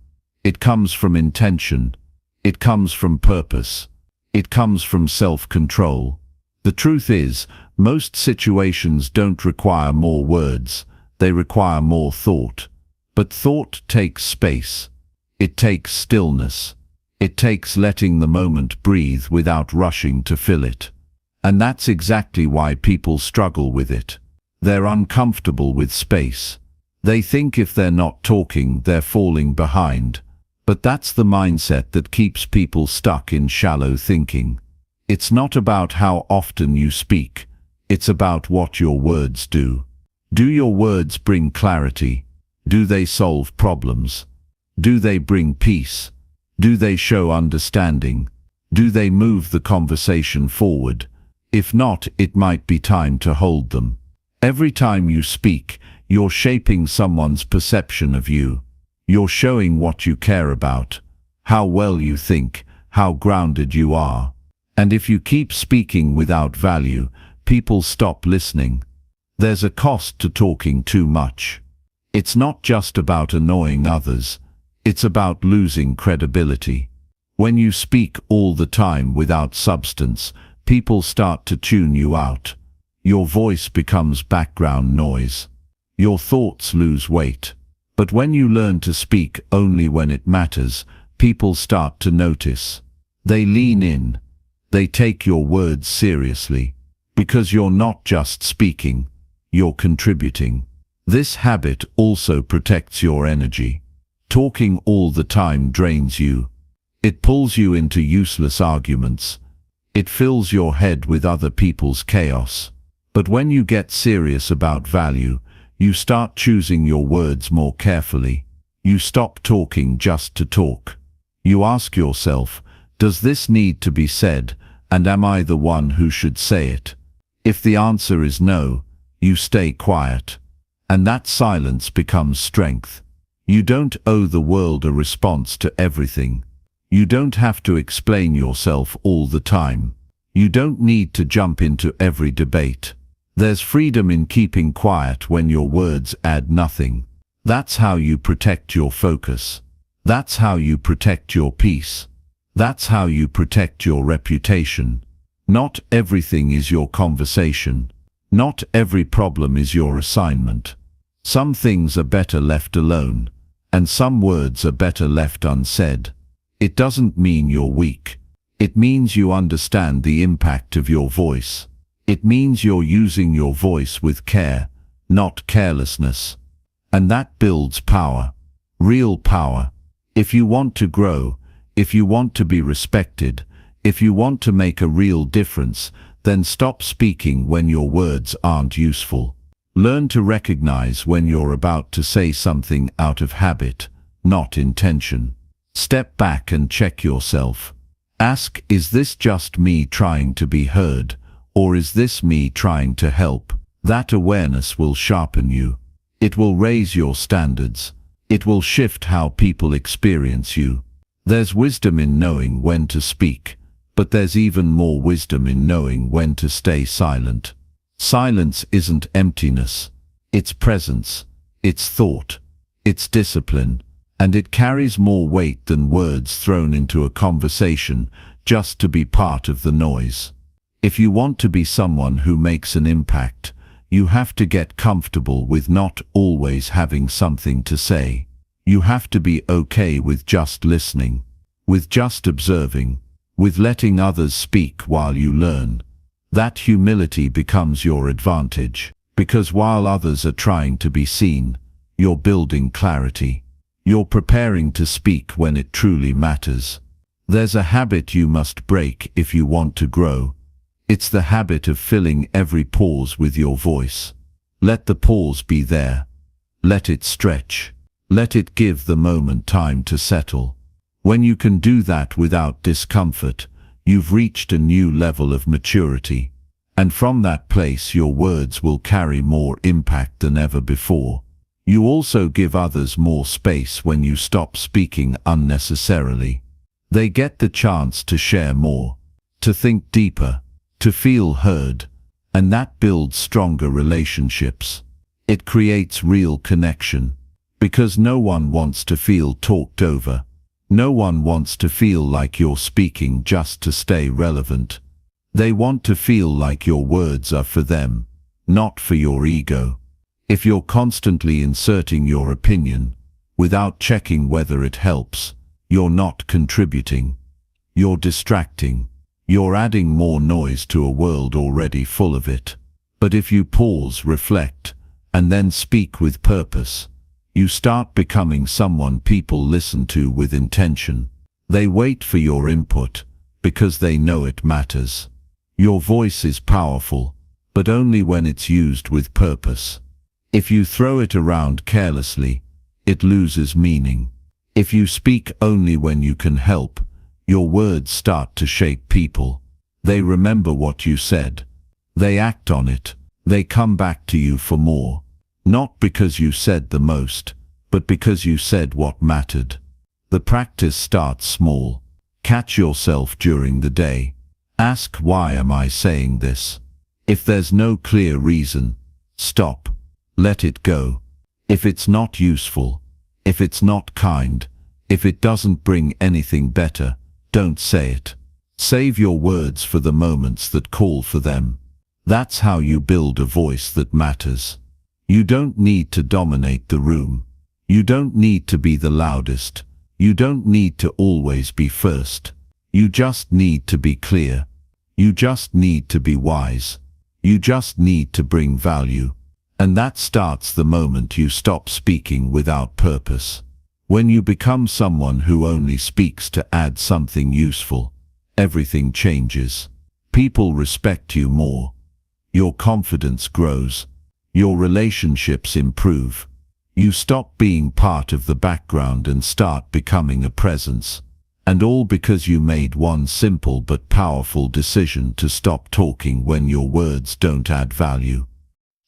It comes from intention. It comes from purpose. It comes from self-control. The truth is, most situations don't require more words. They require more thought. But thought takes space. It takes stillness. It takes letting the moment breathe without rushing to fill it. And that's exactly why people struggle with it. They're uncomfortable with space. They think if they're not talking, they're falling behind. But that's the mindset that keeps people stuck in shallow thinking. It's not about how often you speak. It's about what your words do. Do your words bring clarity? Do they solve problems? Do they bring peace? Do they show understanding? Do they move the conversation forward? If not, it might be time to hold them. Every time you speak, you're shaping someone's perception of you. You're showing what you care about, how well you think, how grounded you are. And if you keep speaking without value, people stop listening. There's a cost to talking too much. It's not just about annoying others. It's about losing credibility. When you speak all the time without substance, people start to tune you out. Your voice becomes background noise. Your thoughts lose weight. But when you learn to speak only when it matters, people start to notice. They lean in. They take your words seriously. Because you're not just speaking, you're contributing. This habit also protects your energy. Talking all the time drains you. It pulls you into useless arguments. It fills your head with other people's chaos. But when you get serious about value, you start choosing your words more carefully. You stop talking just to talk. You ask yourself, does this need to be said, and am I the one who should say it? If the answer is no, you stay quiet. And that silence becomes strength. You don't owe the world a response to everything. You don't have to explain yourself all the time. You don't need to jump into every debate. There's freedom in keeping quiet when your words add nothing. That's how you protect your focus. That's how you protect your peace. That's how you protect your reputation.
Not everything is your conversation. Not every problem is your assignment. Some things are better left alone, and some words are better left unsaid. It doesn't mean you're weak. It means you understand the impact of your voice. It means you're using your voice with care, not carelessness. And that builds power. Real power. If you want to grow, if you want to be respected, if you want to make a real difference, then stop speaking when your words aren't useful. Learn to recognize when you're about to say something out of habit, not intention. Step back and check yourself. Ask, is this just me trying to be heard, or is this me trying to help? That awareness will sharpen you. It will raise your standards. It will shift how people experience you. There's wisdom in knowing when to speak, but there's even more wisdom in knowing when to stay silent. Silence isn't emptiness. It's presence. It's thought. It's discipline. And it carries more weight than words thrown into a conversation just to be part of the noise. If you want to be someone who makes an impact, you have to get comfortable with not always having something to say. You have to be okay with just listening, with just observing, with letting others speak while you learn. That humility becomes your advantage, because while others are trying to be seen, you're building clarity. You're preparing to speak when it truly matters. There's a habit you must break if you want to grow. It's the habit of filling every pause with your voice. Let the pause be there. Let it stretch. Let it give the moment time to settle. When you can do that without discomfort, you've reached a new level of maturity. And from that place your words will carry more impact than ever before. You also give others more space when you stop speaking unnecessarily. They get the chance to share more, to think deeper, to feel heard, and that builds stronger relationships. It creates real connection, because no one wants to feel talked over. No one wants to feel like you're speaking just to stay relevant. They want to feel like your words are for them, not for your ego. If you're constantly inserting your opinion, without checking whether it helps, you're not contributing. You're distracting. You're adding more noise to a world already full of it. But if you pause, reflect, and then speak with purpose, you start becoming someone people listen to with intention. They wait for your input, because they know it matters. Your voice is powerful, but only when it's used with purpose. If you throw it around carelessly, it loses meaning. If you speak only when you can help, your words start to shape people. They remember what you said. They act on it. They come back to you for more. Not because you said the most, but because you said what mattered. The practice starts small. Catch yourself during the day. Ask, why am I saying this? If there's no clear reason, stop. Let it go. If it's not useful, if it's not kind, if it doesn't bring anything better, don't say it. Save your words for the moments that call for them. That's how you build a voice that matters. You don't need to dominate the room. You don't need to be the loudest. You don't need to always be first. You just need to be clear. You just need to be wise. You just need to bring value. And that starts the moment you stop speaking without purpose. When you become someone who only speaks to add something useful, everything changes. People respect you more. Your confidence grows. Your relationships improve. You stop being part of the background and start becoming a presence. And all because you made one simple but powerful decision to stop talking when your words don't add value.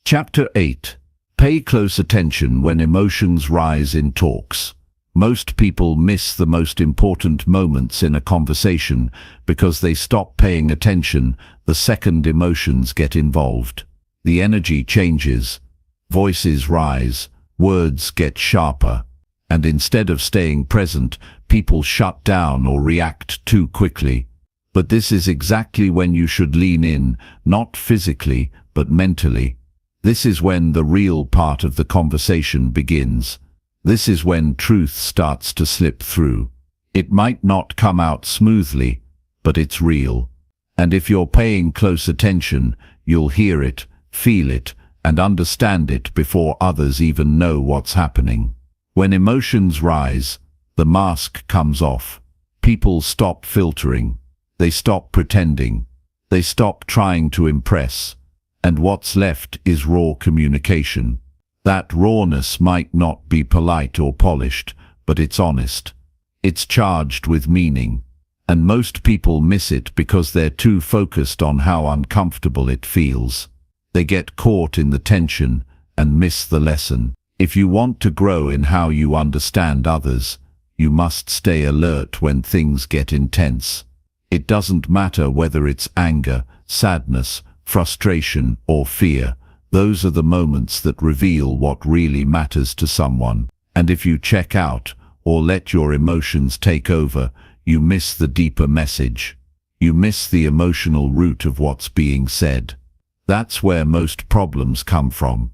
Chapter 8. Pay close attention when emotions rise in talks. Most people miss the most important moments in a conversation because they stop paying attention the second emotions get involved. The energy changes, voices rise, words get sharper, and instead of staying present, people shut down or react too quickly. But this is exactly when you should lean in, not physically, but mentally. This is when the real part of the conversation begins. This is when truth starts to slip through. It might not come out smoothly, but it's real. And if you're paying close attention, you'll hear it, feel it, and understand it before others even know what's happening. When emotions rise, the mask comes off. People stop filtering. They stop pretending. They stop trying to impress. And what's left is raw communication. That rawness might not be polite or polished, but it's honest. It's charged with meaning. And most people miss it because they're too focused on how uncomfortable it feels. They get caught in the tension and miss the lesson. If you want to grow in how you understand others, you must stay alert when things get intense. It doesn't matter whether it's anger, sadness, frustration, or fear. Those are the moments that reveal what really matters to someone. And if you check out or let your emotions take over, you miss the deeper message. You miss the emotional root of what's being said. That's where most problems come from.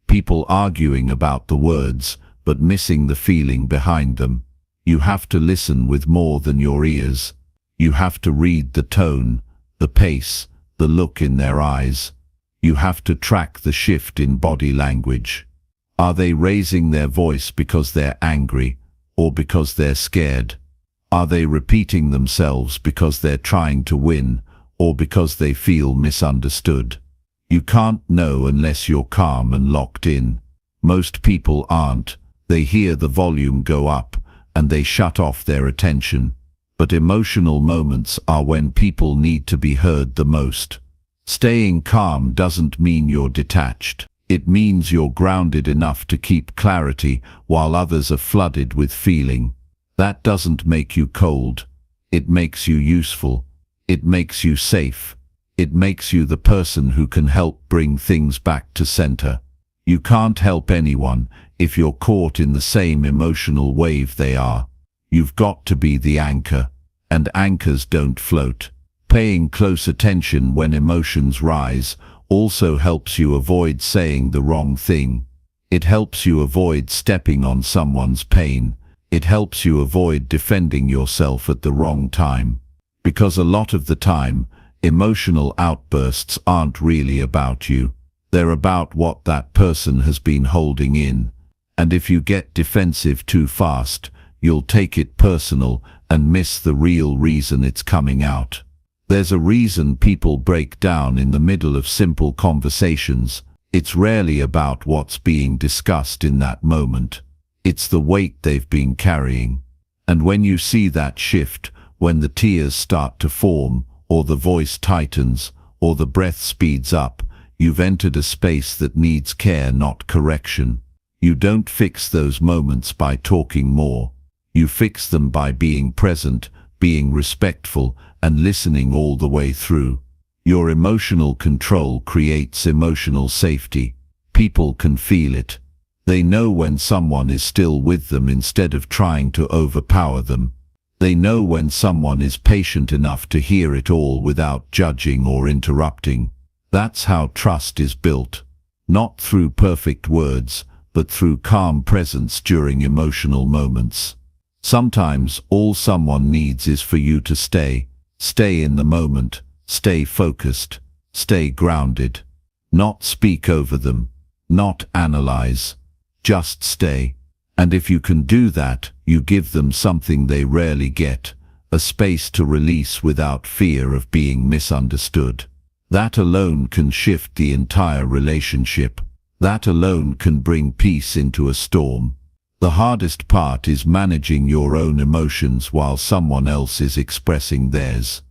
People arguing about the words, but missing the feeling behind them. You have to listen with more than your ears. You have to read the tone, the pace, the look in their eyes. You have to track the shift in body language. Are they raising their voice because they're angry or because they're scared? Are they repeating themselves because they're trying to win or because they feel misunderstood? You can't know unless you're calm and locked in. Most people aren't. They hear the volume go up and they shut off their attention. But emotional moments are when people need to be heard the most. Staying calm doesn't mean you're detached. It means you're grounded enough to keep clarity while others are flooded with feeling. That doesn't make you cold. It makes you useful. It makes you safe. It makes you the person who can help bring things back to center. You can't help anyone if you're caught in the same emotional wave they are. You've got to be the anchor, and anchors don't float. Paying close attention when emotions rise also helps you avoid saying the wrong thing. It helps you avoid stepping on someone's pain. It helps you avoid defending yourself at the wrong time. Because a lot of the time, emotional outbursts aren't really about you. They're about what that person has been holding in. And if you get defensive too fast, you'll take it personal and miss the real reason it's coming out. There's a reason people break down in the middle of simple conversations. It's rarely about what's being discussed in that moment. It's the weight they've been carrying. And when you see that shift, when the tears start to form, or the voice tightens, or the breath speeds up, you've entered a space that needs care, not correction. You don't fix those moments by talking more. You fix them by being present, being respectful, and listening all the way through. Your emotional control creates emotional safety. People can feel it. They know when someone is still with them instead of trying to overpower them. They know when someone is patient enough to hear it all without judging or interrupting. That's how trust is built. Not through perfect words, but through calm presence during emotional moments. Sometimes all someone needs is for you to stay in the moment, stay focused, stay grounded. Not speak over them, not analyze, just stay. And if you can do that, you give them something they rarely get, a space to release without fear of being misunderstood. That alone can shift the entire relationship. That alone can bring peace into a storm. The hardest part is managing your own emotions while someone else is expressing theirs.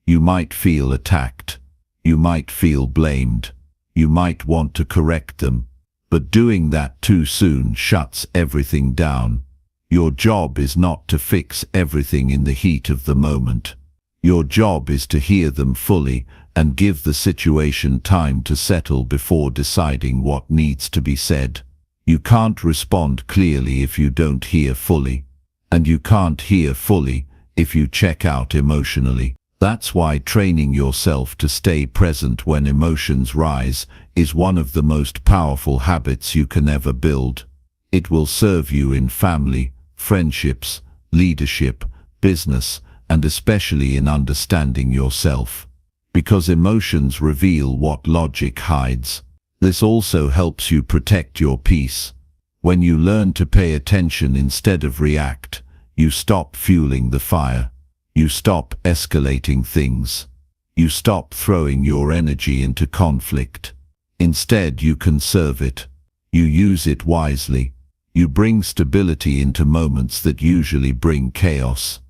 You might feel attacked. You might feel blamed. You might want to correct them. But doing that too soon shuts everything down. Your job is not to fix everything in the heat of the moment. Your job is to hear them fully and give the situation time to settle before deciding what needs to be said. You can't respond clearly if you don't hear fully. And you can't hear fully if you check out emotionally. That's why training yourself to stay present when emotions rise is one of the most powerful habits you can ever build. It will serve you in family, friendships, leadership, business, and especially in understanding yourself. Because emotions reveal what logic hides. This also helps you protect your peace. When you learn to pay attention instead of react, you stop fueling the fire. You stop escalating things. You stop throwing your energy into conflict. Instead, you conserve it. You use it wisely. You bring stability into moments that usually bring chaos.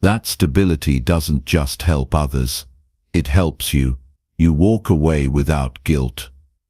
That stability doesn't just help others. It helps you. You walk away without guilt.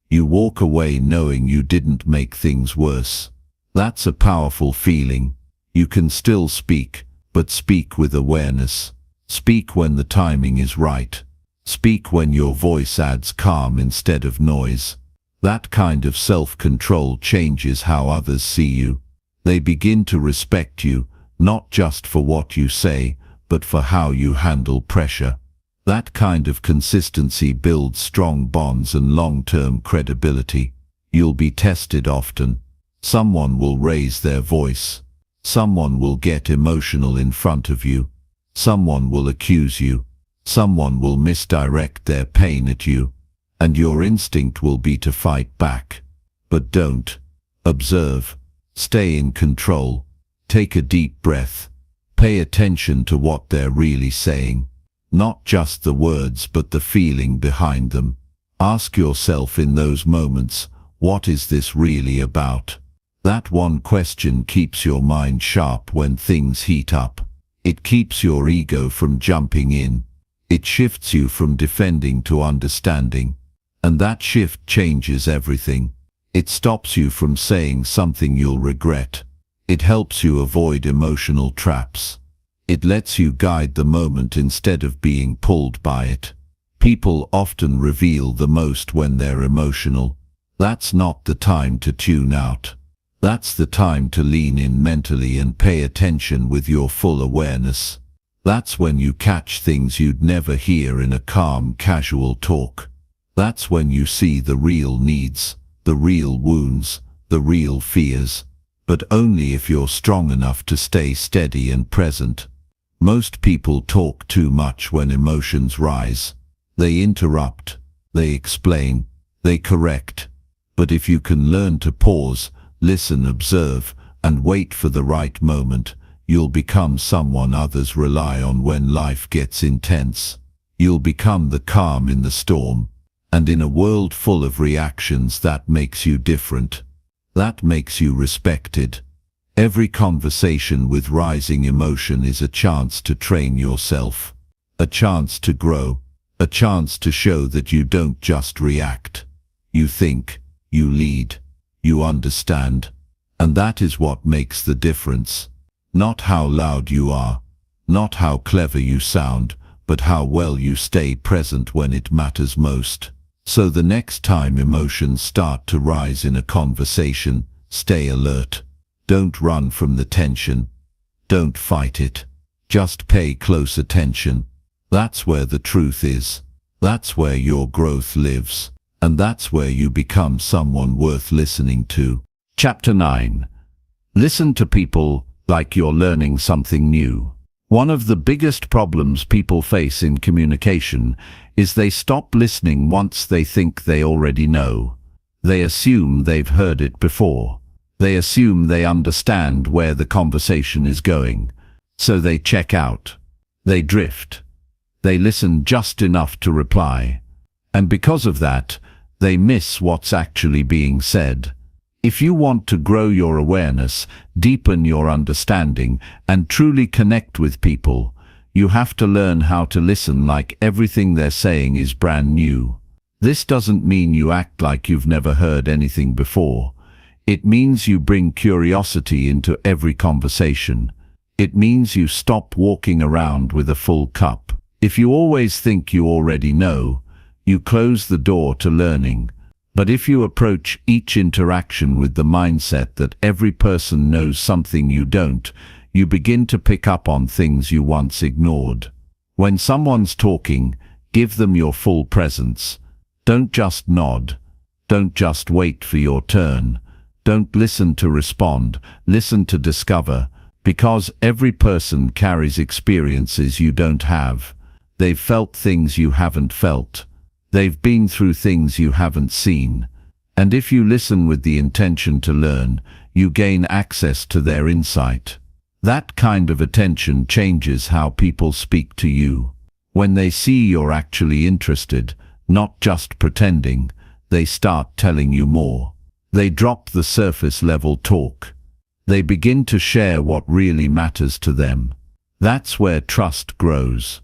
You walk away knowing you didn't make things worse. That's a powerful feeling. You can still speak, but speak with awareness. Speak when the timing is right. Speak when your voice adds calm instead of noise. That kind of self-control changes how others see you. They begin to respect you, not just for what you say, but for how you handle pressure. That kind of consistency builds strong bonds and long-term credibility. You'll be tested often. Someone will raise their voice. Someone will get emotional in front of you. Someone will accuse you. Someone will misdirect their pain at you. And your instinct will be to fight back. But don't. Observe. Stay in control. Take a deep breath. Pay attention to what they're really saying. Not just the words, but the feeling behind them. Ask yourself in those moments, what is this really about? That one question keeps your mind sharp when things heat up. It keeps your ego from jumping in. It shifts you from defending to understanding. And that shift changes everything. It stops you from saying something you'll regret. It helps you avoid emotional traps. It lets you guide the moment instead of being pulled by it. People often reveal the most when they're emotional. That's not the time to tune out. That's the time to lean in mentally and pay attention with your full awareness. That's when you catch things you'd never hear in a calm, casual talk. That's when you see the real needs, the real wounds, the real fears. But only if you're strong enough to stay steady and present. Most people talk too much when emotions rise. They interrupt, they explain, they correct. But if you can learn to pause, listen, observe, and wait for the right moment, you'll become someone others rely on when life gets intense. You'll become the calm in the storm. And in a world full of reactions, that makes you different. That makes you respected. Every conversation with rising emotion is a chance to train yourself. A chance to grow. A chance to show that you don't just react. You think, you lead, you understand. And that is what makes the difference. Not how loud you are, not how clever you sound, but how well you stay present when it matters most. So the next time emotions start to rise in a conversation, stay alert. Don't run from the tension. Don't fight it. Just pay close attention. That's where the truth is. That's where your growth lives. And that's where you become someone worth listening to. Chapter 9. Listen to people like you're learning something new. One of the biggest problems people face in communication is they stop listening once they think they already know. They assume they've heard it before. They assume they understand where the conversation is going. So they check out. They drift. They listen just enough to reply. And because of that, they miss what's actually being said. If you want to grow your awareness, deepen your understanding, and truly connect with people, you have to learn how to listen like everything they're saying is brand new. This doesn't mean you act like you've never heard anything before. It means you bring curiosity into every conversation. It means you stop walking around with a full cup. If you always think you already know, you close the door to learning. But if you approach each interaction with the mindset that every person knows something you don't, you begin to pick up on things you once ignored. When someone's talking, give them your full presence. Don't just nod. Don't just wait for your turn. Don't listen to respond, listen to discover, because every person carries experiences you don't have. They've felt things you haven't felt. They've been through things you haven't seen. And if you listen with the intention to learn, you gain access to their insight. That kind of attention changes how people speak to you. When they see you're actually interested, not just pretending, they start telling you more. They drop the surface level talk. They begin to share what really matters to them. That's where trust grows.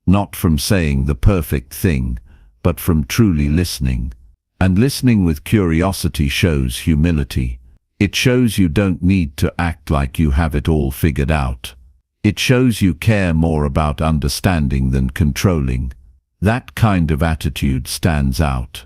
Not from saying the perfect thing, but from truly listening. And listening with curiosity shows humility. It shows you don't need to act like you have it all figured out. It shows you care more about understanding than controlling. That kind of attitude stands out.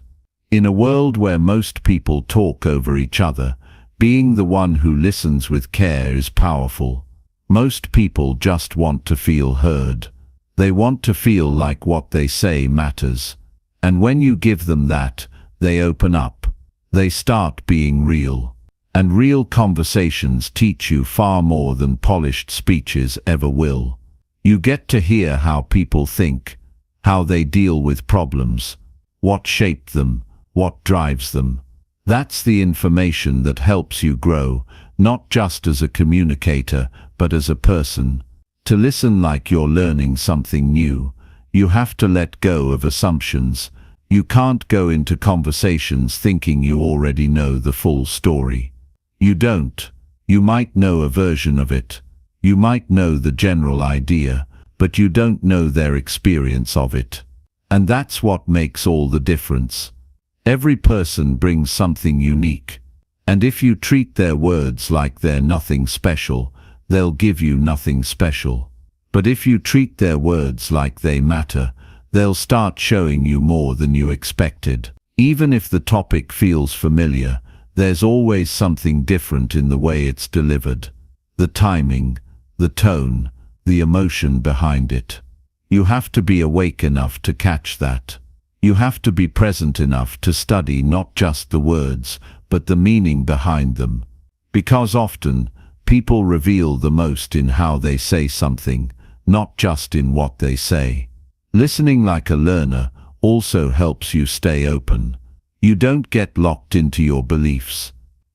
In a world where most people talk over each other, being the one who listens with care is powerful. Most people just want to feel heard. They want to feel like what they say matters. And when you give them that, they open up. They start being real. And real conversations teach you far more than polished speeches ever will. You get to hear how people think, how they deal with problems, what shaped them, what drives them. That's the information that helps you grow, not just as a communicator, but as a person. To listen like you're learning something new, you have to let go of assumptions. You can't go into conversations thinking you already know the full story. You don't. You might know a version of it. You might know the general idea, but you don't know their experience of it. And that's what makes all the difference. Every person brings something unique. And if you treat their words like they're nothing special, they'll give you nothing special. But if you treat their words like they matter, they'll start showing you more than you expected. Even if the topic feels familiar, there's always something different in the way it's delivered. The timing, the tone, the emotion behind it. You have to be awake enough to catch that. You have to be present enough to study not just the words, but the meaning behind them. Because often, people reveal the most in how they say something, not just in what they say. Listening like a learner also helps you stay open. You don't get locked into your beliefs.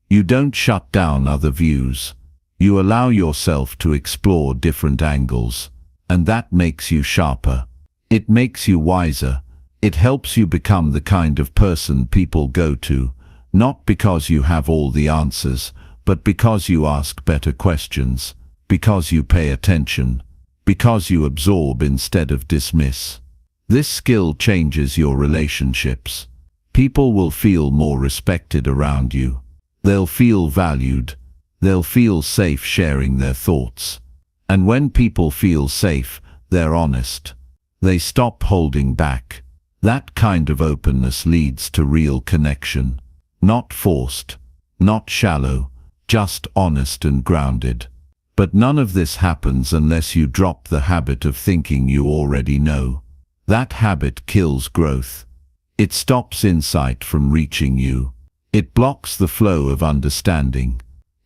You don't shut down other views. You allow yourself to explore different angles, and that makes you sharper. It makes you wiser. It helps you become the kind of person people go to, not because you have all the answers, but because you ask better questions, because you pay attention, because you absorb instead of dismiss. This skill changes your relationships. People will feel more respected around you. They'll feel valued. They'll feel safe sharing their thoughts. And when people feel safe, they're honest. They stop holding back. That kind of openness leads to real connection. Not forced, not shallow, just honest and grounded. But none of this happens unless you drop the habit of thinking you already know. That habit kills growth. It stops insight from reaching you. It blocks the flow of understanding.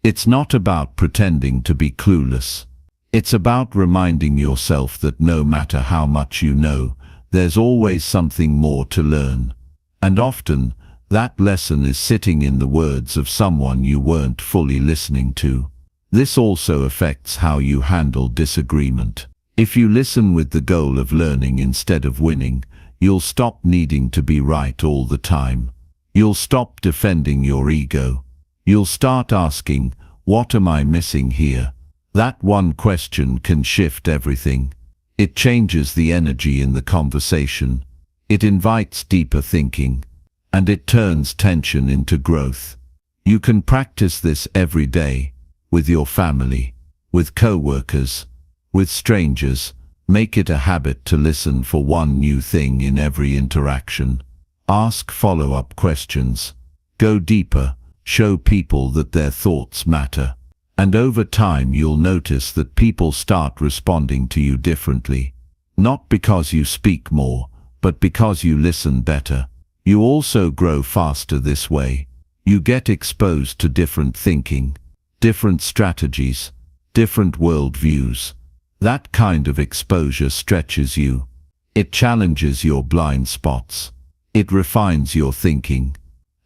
It's not about pretending to be clueless. It's about reminding yourself that no matter how much you know, there's always something more to learn. And often, that lesson is sitting in the words of someone you weren't fully listening to. This also affects how you handle disagreement. If you listen with the goal of learning instead of winning, you'll stop needing to be right all the time. You'll stop defending your ego. You'll start asking, what am I missing here? That one question can shift everything. It changes the energy in the conversation. It invites deeper thinking. And it turns tension into growth. You can practice this every day, with your family, with co-workers, with strangers. Make it a habit to listen for one new thing in every interaction. Ask follow-up questions. Go deeper. Show people that their thoughts matter. And over time you'll notice that people start responding to you differently. Not because you speak more, but because you listen better. You also grow faster this way. You get exposed to different thinking, different strategies, different worldviews. That kind of exposure stretches you. It challenges your blind spots. It refines your thinking.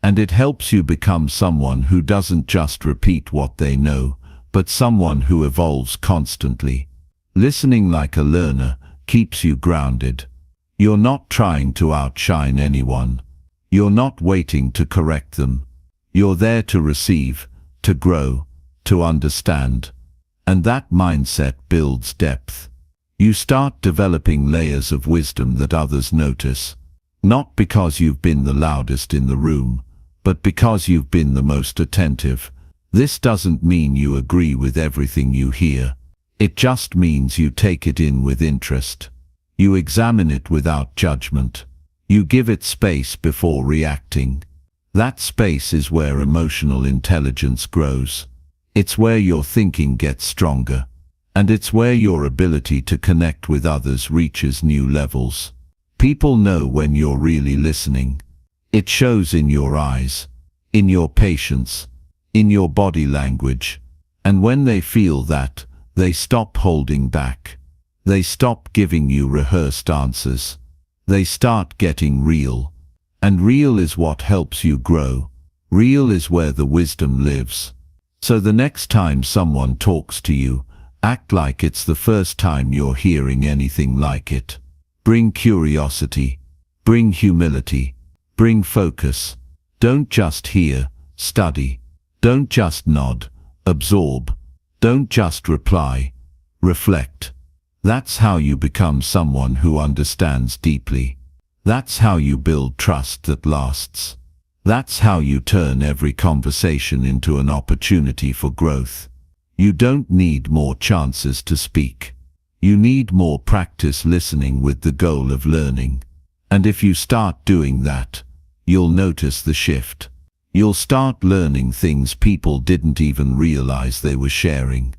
And it helps you become someone who doesn't just repeat what they know, but someone who evolves constantly. Listening like a learner keeps you grounded. You're not trying to outshine anyone. You're not waiting to correct them. You're there to receive, to grow, to understand. And that mindset builds depth. You start developing layers of wisdom that others notice. Not because you've been the loudest in the room, but because you've been the most attentive. This doesn't mean you agree with everything you hear. It just means you take it in with interest. You examine it without judgment. You give it space before reacting. That space is where emotional intelligence grows. It's where your thinking gets stronger. And it's where your ability to connect with others reaches new levels. People know when you're really listening. It shows in your eyes, in your patience, in your body language. And when they feel that, they stop holding back. They stop giving you rehearsed answers. They start getting real. And real is what helps you grow. Real is where the wisdom lives. So the next time someone talks to you, act like it's the first time you're hearing anything like it. Bring curiosity. Bring humility. Bring focus. Don't just hear, study. Don't just nod, absorb. Don't just reply, reflect. That's how you become someone who understands deeply. That's how you build trust that lasts. That's how you turn every conversation into an opportunity for growth. You don't need more chances to speak. You need more practice listening with the goal of learning. And if you start doing that, you'll notice the shift. You'll start learning things people didn't even realize they were sharing.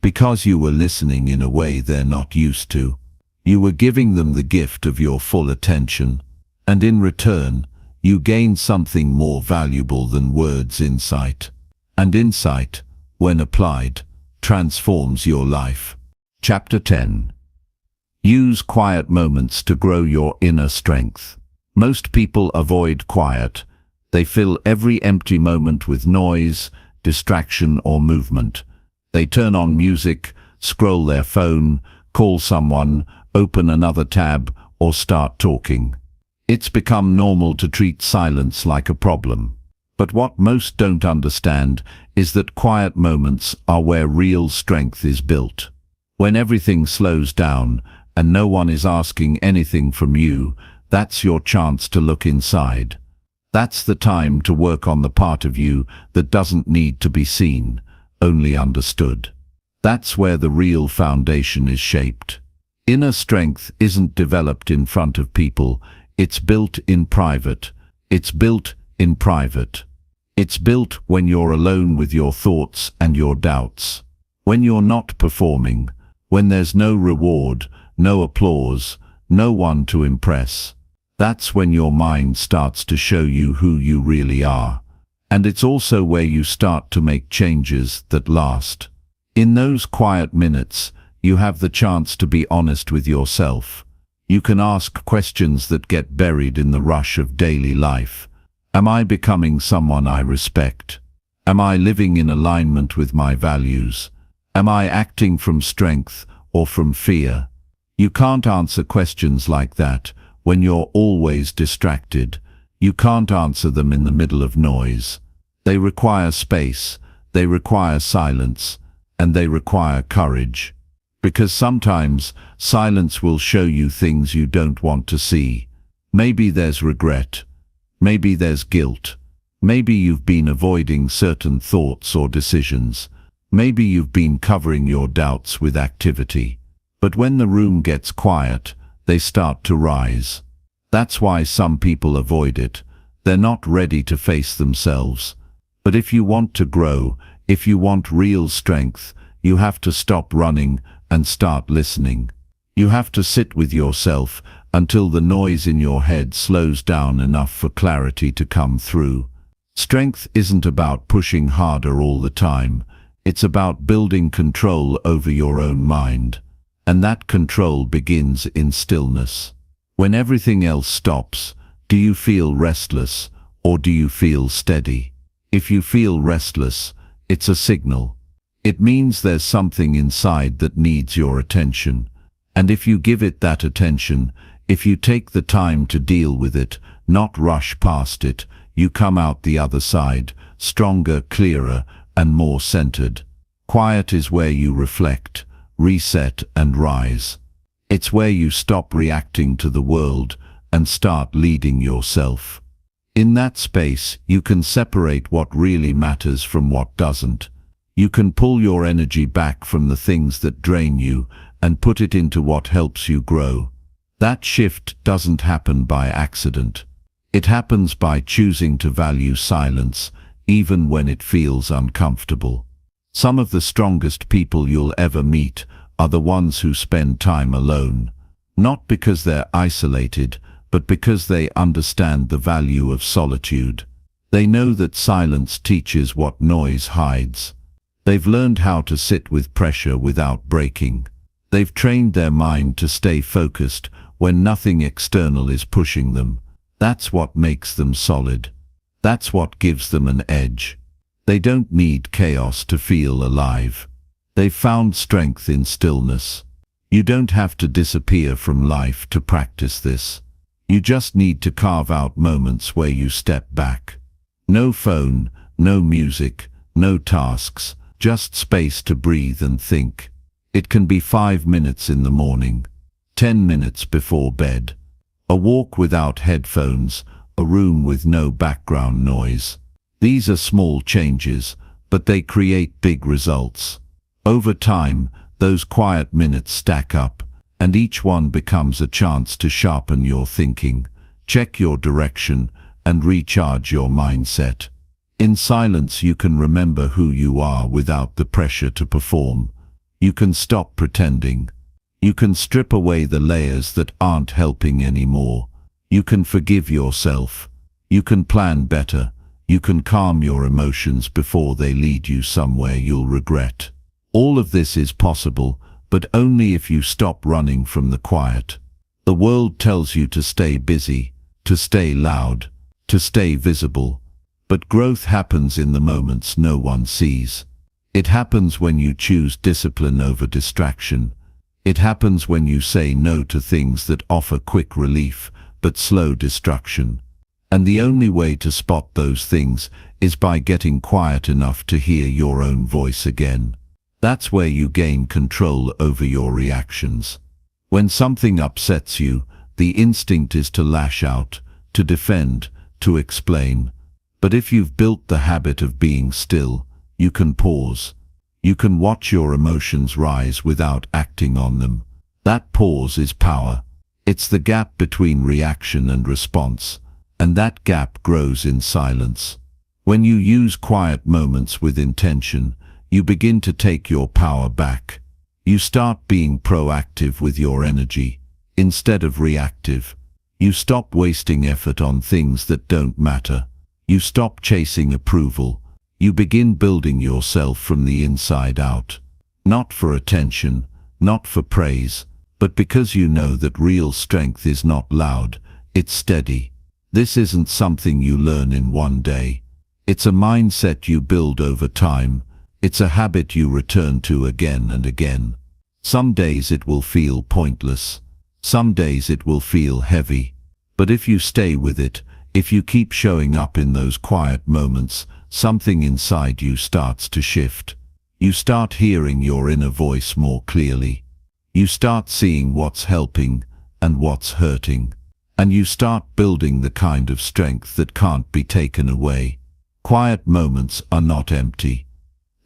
Because you were listening in a way they're not used to. You were giving them the gift of your full attention. And in return, you gain something more valuable than words: insight. And insight, when applied, transforms your life. Chapter 10. Use quiet moments to grow your inner strength. Most people avoid quiet. They fill every empty moment with noise, distraction, or movement. They turn on music, scroll their phone, call someone, open another tab, or start talking. It's become normal to treat silence like a problem. But what most don't understand is that quiet moments are where real strength is built. When everything slows down and no one is asking anything from you, that's your chance to look inside. That's the time to work on the part of you that doesn't need to be seen, only understood. That's where the real foundation is shaped. Inner strength isn't developed in front of people, it's built in private. It's built in private. It's built when you're alone with your thoughts and your doubts. When you're not performing, when there's no reward, no applause, no one to impress. That's when your mind starts to show you who you really are. And it's also where you start to make changes that last. In those quiet minutes, you have the chance to be honest with yourself. You can ask questions that get buried in the rush of daily life. Am I becoming someone I respect? Am I living in alignment with my values? Am I acting from strength or from fear? You can't answer questions like that when you're always distracted. You can't answer them in the middle of noise. They require space, they require silence, and they require courage. Because sometimes silence will show you things you don't want to see. Maybe there's regret. Maybe there's guilt. Maybe you've been avoiding certain thoughts or decisions. Maybe you've been covering your doubts with activity. But when the room gets quiet, they start to rise. That's why some people avoid it. They're not ready to face themselves. But if you want to grow, if you want real strength, you have to stop running and start listening. You have to sit with yourself until the noise in your head slows down enough for clarity to come through. Strength isn't about pushing harder all the time. It's about building control over your own mind. And that control begins in stillness. When everything else stops, do you feel restless or do you feel steady? If you feel restless, it's a signal. It means there's something inside that needs your attention. And if you give it that attention, if you take the time to deal with it, not rush past it, you come out the other side, stronger, clearer, and more centered. Quiet is where you reflect, reset, and rise. It's where you stop reacting to the world and start leading yourself. In that space, you can separate what really matters from what doesn't. You can pull your energy back from the things that drain you and put it into what helps you grow. That shift doesn't happen by accident. It happens by choosing to value silence, even when it feels uncomfortable. Some of the strongest people you'll ever meet are the ones who spend time alone, not because they're isolated, but because they understand the value of solitude. They know that silence teaches what noise hides. They've learned how to sit with pressure without breaking. They've trained their mind to stay focused when nothing external is pushing them. That's what makes them solid. That's what gives them an edge. They don't need chaos to feel alive. They've found strength in stillness. You don't have to disappear from life to practice this. You just need to carve out moments where you step back. No phone, no music, no tasks, just space to breathe and think. It can be 5 minutes in the morning, 10 minutes before bed, a walk without headphones, a room with no background noise. These are small changes, but they create big results. Over time, those quiet minutes stack up, and each one becomes a chance to sharpen your thinking, check your direction, and recharge your mindset. In silence, you can remember who you are without the pressure to perform. You can stop pretending. You can strip away the layers that aren't helping anymore. You can forgive yourself. You can plan better. You can calm your emotions before they lead you somewhere you'll regret. All of this is possible, but only if you stop running from the quiet. The world tells you to stay busy, to stay loud, to stay visible. But growth happens in the moments no one sees. It happens when you choose discipline over distraction. It happens when you say no to things that offer quick relief, but slow destruction. And the only way to spot those things is by getting quiet enough to hear your own voice again. That's where you gain control over your reactions. When something upsets you, the instinct is to lash out, to defend, to explain. But if you've built the habit of being still, you can pause. You can watch your emotions rise without acting on them. That pause is power. It's the gap between reaction and response, and that gap grows in silence. When you use quiet moments with intention, you begin to take your power back. You start being proactive with your energy, instead of reactive. You stop wasting effort on things that don't matter. You stop chasing approval. You begin building yourself from the inside out. Not for attention, not for praise, but because you know that real strength is not loud, it's steady. This isn't something you learn in one day. It's a mindset you build over time. It's a habit you return to again and again. Some days it will feel pointless. Some days it will feel heavy. But if you stay with it, if you keep showing up in those quiet moments, something inside you starts to shift. You start hearing your inner voice more clearly. You start seeing what's helping and what's hurting. And you start building the kind of strength that can't be taken away. Quiet moments are not empty.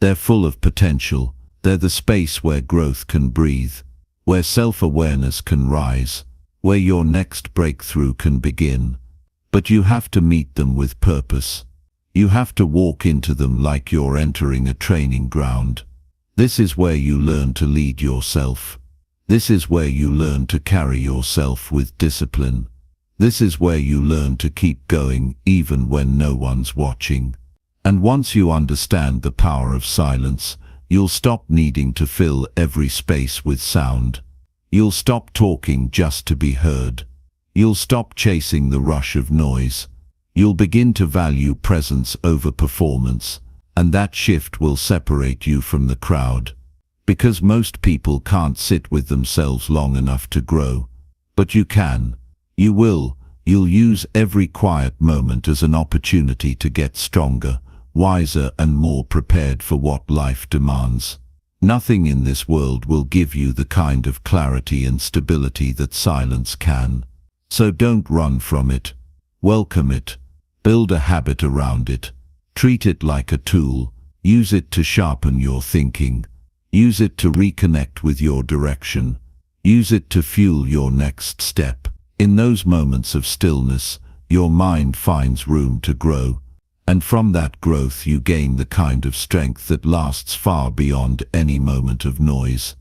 They're full of potential. They're the space where growth can breathe, where self-awareness can rise, where your next breakthrough can begin. But you have to meet them with purpose. You have to walk into them like you're entering a training ground. This is where you learn to lead yourself. This is where you learn to carry yourself with discipline. This is where you learn to keep going even when no one's watching. And once you understand the power of silence, you'll stop needing to fill every space with sound. You'll stop talking just to be heard. You'll stop chasing the rush of noise. You'll begin to value presence over performance, and that shift will separate you from the crowd. Because most people can't sit with themselves long enough to grow. But you can. You will. You'll use every quiet moment as an opportunity to get stronger, wiser and more prepared for what life demands. Nothing in this world will give you the kind of clarity and stability that silence can. So don't run from it. Welcome it. Build a habit around it. Treat it like a tool. Use it to sharpen your thinking. Use it to reconnect with your direction. Use it to fuel your next step. In those moments of stillness, your mind finds room to grow. And from that growth you gain the kind of strength that lasts far beyond any moment of noise.